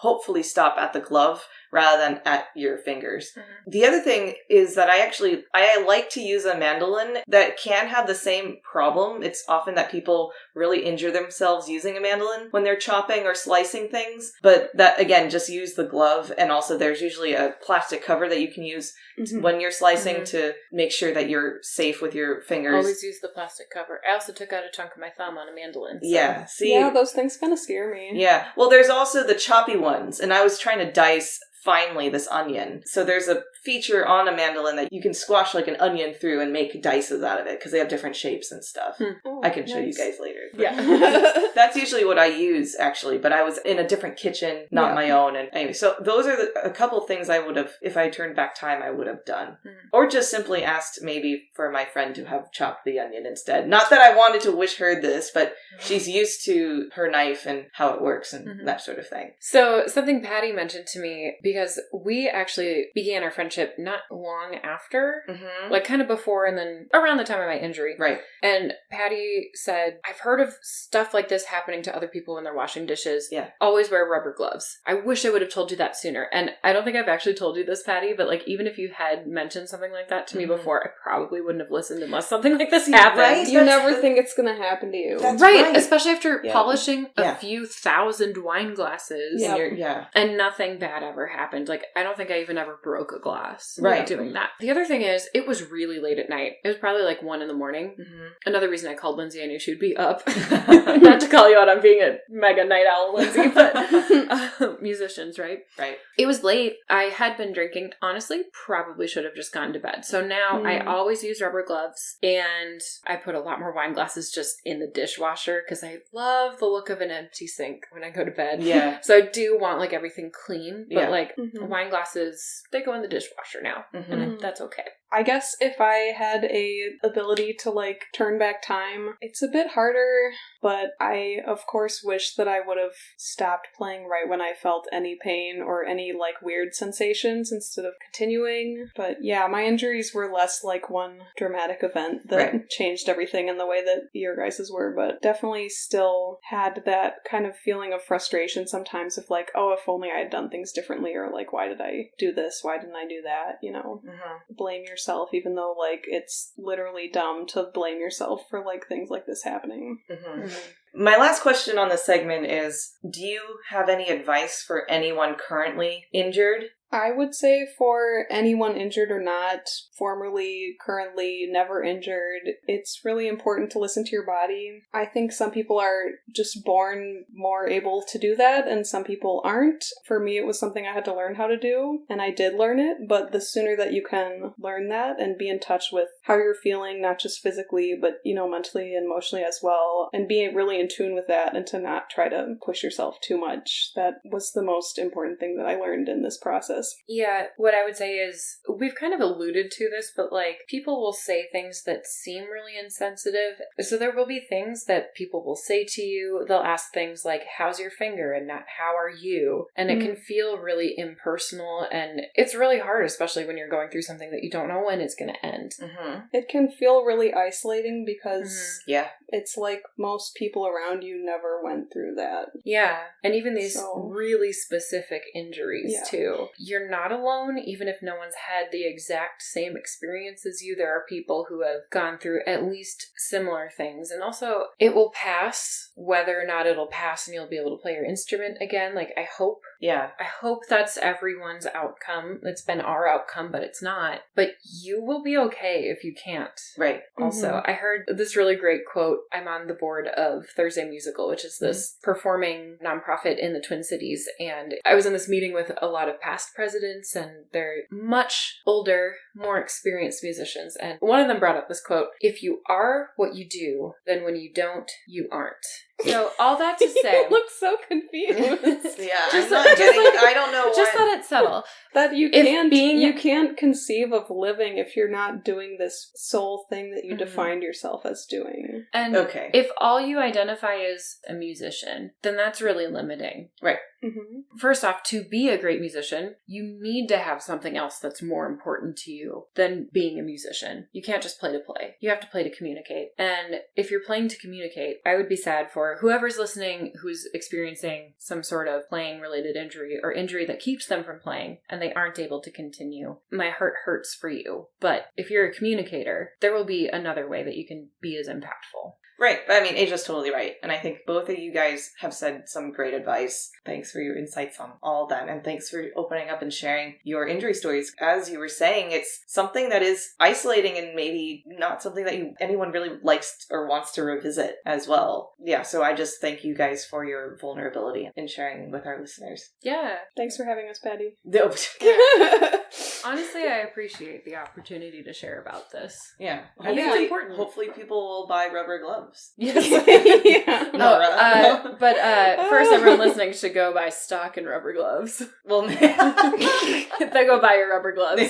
hopefully stop at the glove rather than at your fingers. Mm-hmm. The other thing is that I like to use a mandolin that can have the same problem. It's often that people really injure themselves using a mandolin when they're chopping or slicing things. But that, again, just use the glove. And also there's usually a plastic cover that you can use when you're slicing to make sure that you're safe with your fingers. Always use the plastic cover. I also took out a chunk of my thumb on a mandolin. So. Yeah. See? Yeah, those things kind of scare me. Yeah. Well, there's also the choppy ones. And I was trying to dice finely this onion. So there's a feature on a mandolin that you can squash like an onion through and make dices out of it because they have different shapes and stuff. Oh, I can show you guys later. Yeah. That's usually what I use, actually, but I was in a different kitchen, not my own. And anyway, so those are a couple things I would have, if I turned back time, I would have done. Or just simply asked maybe for my friend to have chopped the onion instead. Not that I wanted to wish her this, but she's used to her knife and how it works and that sort of thing. So something Patty mentioned to me, because we actually began our friendship not long after, like kind of before and then around the time of my injury. Right. And Patty said, I've heard of stuff like this happening to other people when they're washing dishes. Yeah. Always wear rubber gloves. I wish I would have told you that sooner. And I don't think I've actually told you this, Patty, but like even if you had mentioned something like that to me before, I probably wouldn't have listened unless something like this happened. Right? You never think it's going to happen to you. That's right. Especially after polishing a Yeah. few thousand wine glasses. Yeah. And nothing bad ever happened. Like, I don't think I even ever broke a glass doing that. The other thing is, it was really late at night. It was probably like 1 a.m. Another reason I called Lindsay, I knew she would be up. Not to call you out on being a mega night owl, Lindsay, but musicians, right? Right. It was late. I had been drinking. Honestly, probably should have just gone to bed. So now I always use rubber gloves, and I put a lot more wine glasses just in the dishwasher because I love the look of an empty sink when I go to bed. Yeah. So I do want like everything clean, but like wine glasses, they go in the dishwasher now, and that's okay. I guess if I had a ability to like turn back time, it's a bit harder, but I of course wish that I would have stopped playing right when I felt any pain or any like weird sensations instead of continuing. But yeah, my injuries were less like one dramatic event that changed everything in the way that your guys's were, but definitely still had that kind of feeling of frustration sometimes of like, oh, if only I had done things differently, or like, why did I do this? Why didn't I do that? You know, blame yourself, even though like it's literally dumb to blame yourself for like things like this happening. My last question on this segment is, do you have any advice for anyone currently injured? I would say for anyone injured or not, formerly, currently, never injured, it's really important to listen to your body. I think some people are just born more able to do that, and some people aren't. For me, it was something I had to learn how to do, and I did learn it, but the sooner that you can learn that and be in touch with how you're feeling, not just physically, but, mentally and emotionally as well, and be really in tune with that and to not try to push yourself too much. That was the most important thing that I learned in this process. Yeah, what I would say is, we've kind of alluded to this, but people will say things that seem really insensitive. So there will be things that people will say to you. They'll ask things like, how's your finger? And not, how are you? And it can feel really impersonal, and it's really hard, especially when you're going through something that you don't know when it's going to end. Mm-hmm. It can feel really isolating because Yeah. it's like most people around you never went through that. Yeah, and even these really specific injuries, too. You're not alone, even if no one's had the exact same experience as you. There are people who have gone through at least similar things. And also, it will pass. Whether or not it'll pass and you'll be able to play your instrument again, I hope. Yeah. I hope that's everyone's outcome. It's been our outcome, but it's not. But you will be okay if you can't. Right. Also, I heard this really great quote. I'm on the board of Thursday Musical, which is this performing nonprofit in the Twin Cities. And I was in this meeting with a lot of past presidents, and they're much older, more experienced musicians. And one of them brought up this quote, "If you are what you do, then when you don't, you aren't." So all that to say, You look so confused. Yeah, Just I'm not getting I don't know just what. let it settle. That you can't conceive of living if you're not doing this sole thing that you defined yourself as doing. And Okay. if all you identify as a musician, then that's really limiting. Right. Mm-hmm. First off, to be a great musician, you need to have something else that's more important to you than being a musician. You can't just play to play. You have to play to communicate. And if you're playing to communicate, I would be sad for whoever's listening who's experiencing some sort of playing related injury or injury that keeps them from playing and they aren't able to continue. My heart hurts for you. But if you're a communicator, there will be another way that you can be as impactful. Right. But I mean, Aja's totally right. And I think both of you guys have said some great advice. Thanks for your insights on all that. And thanks for opening up and sharing your injury stories. As you were saying, it's something that is isolating and maybe not something that anyone really likes or wants to revisit as well. Yeah. So I just thank you guys for your vulnerability and sharing with our listeners. Yeah. Thanks for having us, Patty. Honestly, I appreciate the opportunity to share about this. Yeah. I think it's important. Hopefully people will buy rubber gloves. Yes. Yeah. Nora. But first, everyone listening should go buy stock and rubber gloves. Well, Then go buy your rubber gloves.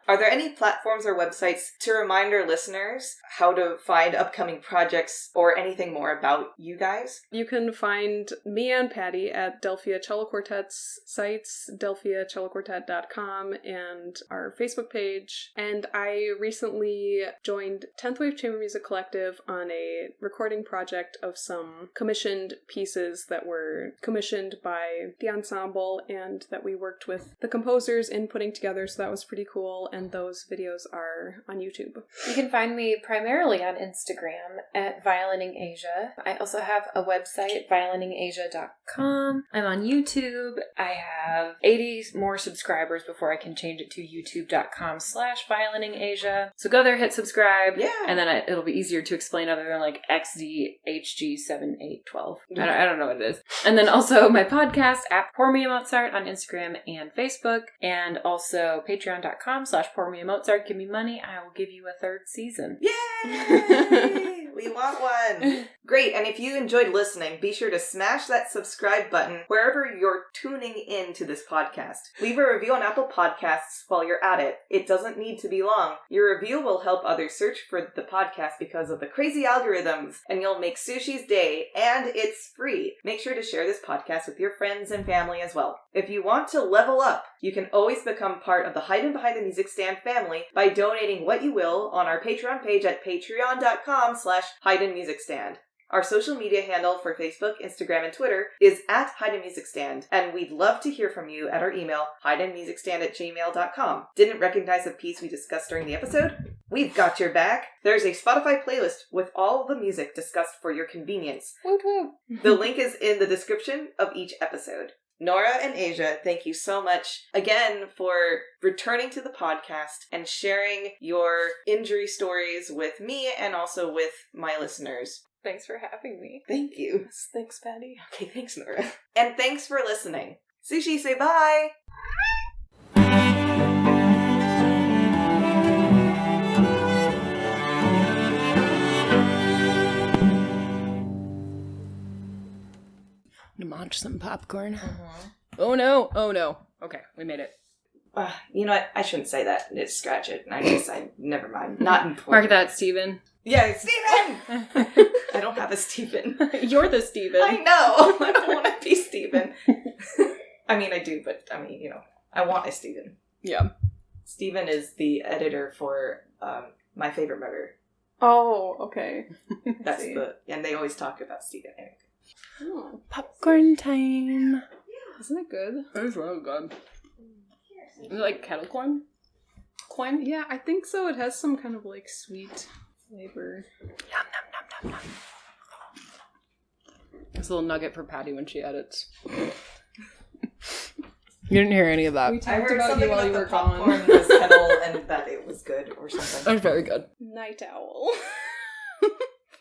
Are there any platforms or websites to remind our listeners how to find upcoming projects or anything more about you guys? You can find me and Patty at Delphia Cello Quartet's sites, delphiacelloquartet.com, and our Facebook page. And I recently joined 10th Wave Chamber Music Collective on a recording project of some commissioned pieces that were commissioned by the ensemble and that we worked with the composers in putting together, so that was pretty cool. And those videos are on YouTube. You can find me primarily on Instagram at violiningasia. I also have a website, violiningasia.com. I'm on YouTube. I have 80 more subscribers before I can change it to youtube.com/violiningasia. So go there, hit subscribe. Yeah. And then it'll be easier to explain other than XDHG7812. I don't know what it is. And then also my podcast at Pour Me a Mozart on Instagram and Facebook. And also patreon.com/pourmeamozart. Give me money, I will give you a third season. Yay! We want one. Great. And if you enjoyed listening, be sure to smash that subscribe button wherever you're tuning in to this podcast. Leave a review on Apple Podcasts while you're at it. It doesn't need to be long. Your review will help others search for the podcast because of the crazy algorithms, and you'll make Sushi's day, and it's free. Make sure to share this podcast with your friends and family as well. If you want to level up, you can always become part of the Haydn Behind the Music Stand family by donating what you will on our Patreon page at patreon.com/Haydn Music Stand. Our social media handle for Facebook, Instagram, and Twitter is at Haydn Music Stand, and we'd love to hear from you at our email, haydnmusicstand@gmail.com. Didn't recognize the piece we discussed during the episode? We've got your back. There's a Spotify playlist with all the music discussed for your convenience. Woot woot. The link is in the description of each episode. Nora and Aja, thank you so much again for returning to the podcast and sharing your injury stories with me and also with my listeners. Thanks for having me. Thank you. Yes, thanks, Patty. Okay, thanks, Nora. And thanks for listening. Sushi, say bye! To munch some popcorn. Oh no. Okay, we made it. You know what? I shouldn't say that. Just scratch it. Never mind. Not important. Mark that, Steven. Yeah, Steven! I don't have a Steven. You're the Steven. I know! I don't want to be Steven. I mean, I do, but I want a Steven. Yeah. Steven is the editor for My Favorite Murder. Oh, okay. That's and they always talk about Steven. Anyway. Oh, Popcorn time. isn't it good? It's really good. Is it like kettle corn? Corn? Yeah, I think so. It has some kind of like sweet flavor. Nom, nom, nom, nom, nom. It's a little nugget for Patty when she edits. You didn't hear any of that. We I talked heard about something you while about you the were popcorn gone. was kettle and that it was good or something. That was very good. Night owl.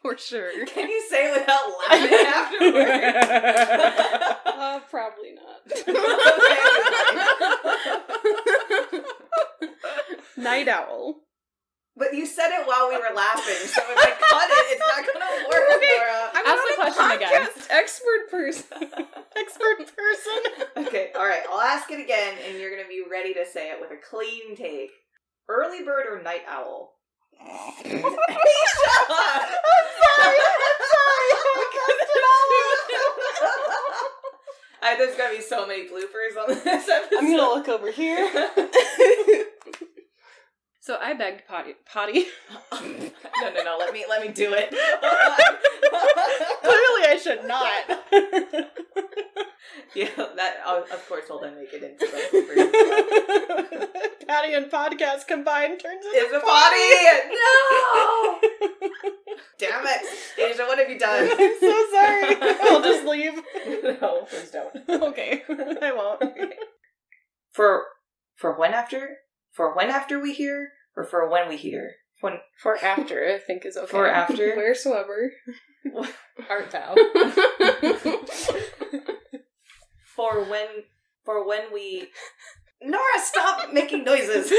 For sure. Can you say it without laughing afterwards? Probably not. Night owl. But you said it while we were laughing, so if I cut it, it's not going to work, Nora. Ask the question again. Expert person. Expert person. Okay, alright, I'll ask it again, and you're going to be ready to say it with a clean take. Early bird or night owl? I'm sorry. There's going to be so many bloopers on this episode. I'm gonna look over here. So I begged Potty. No, let me do it. Clearly I should not. Yeah, that, of course, will then make it into the bloopers. Patty and podcast combined turns into It's a potty! No! Damn it. Asia, what have you done? I'm so sorry. I'll just leave. No, please don't. Okay, I won't. For when after? For when after we hear? Or for when we hear? For after, I think is okay. For after? Wheresoever. Art thou. For when we... Nora, stop making noises!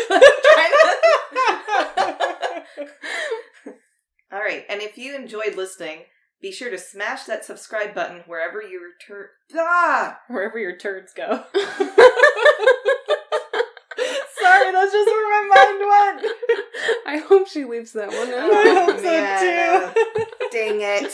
Alright, and if you enjoyed listening, be sure to smash that subscribe button wherever your Wherever your turds go. Sorry, that's just where my mind went. I hope she leaves that one in. I hope so man, too. dang it.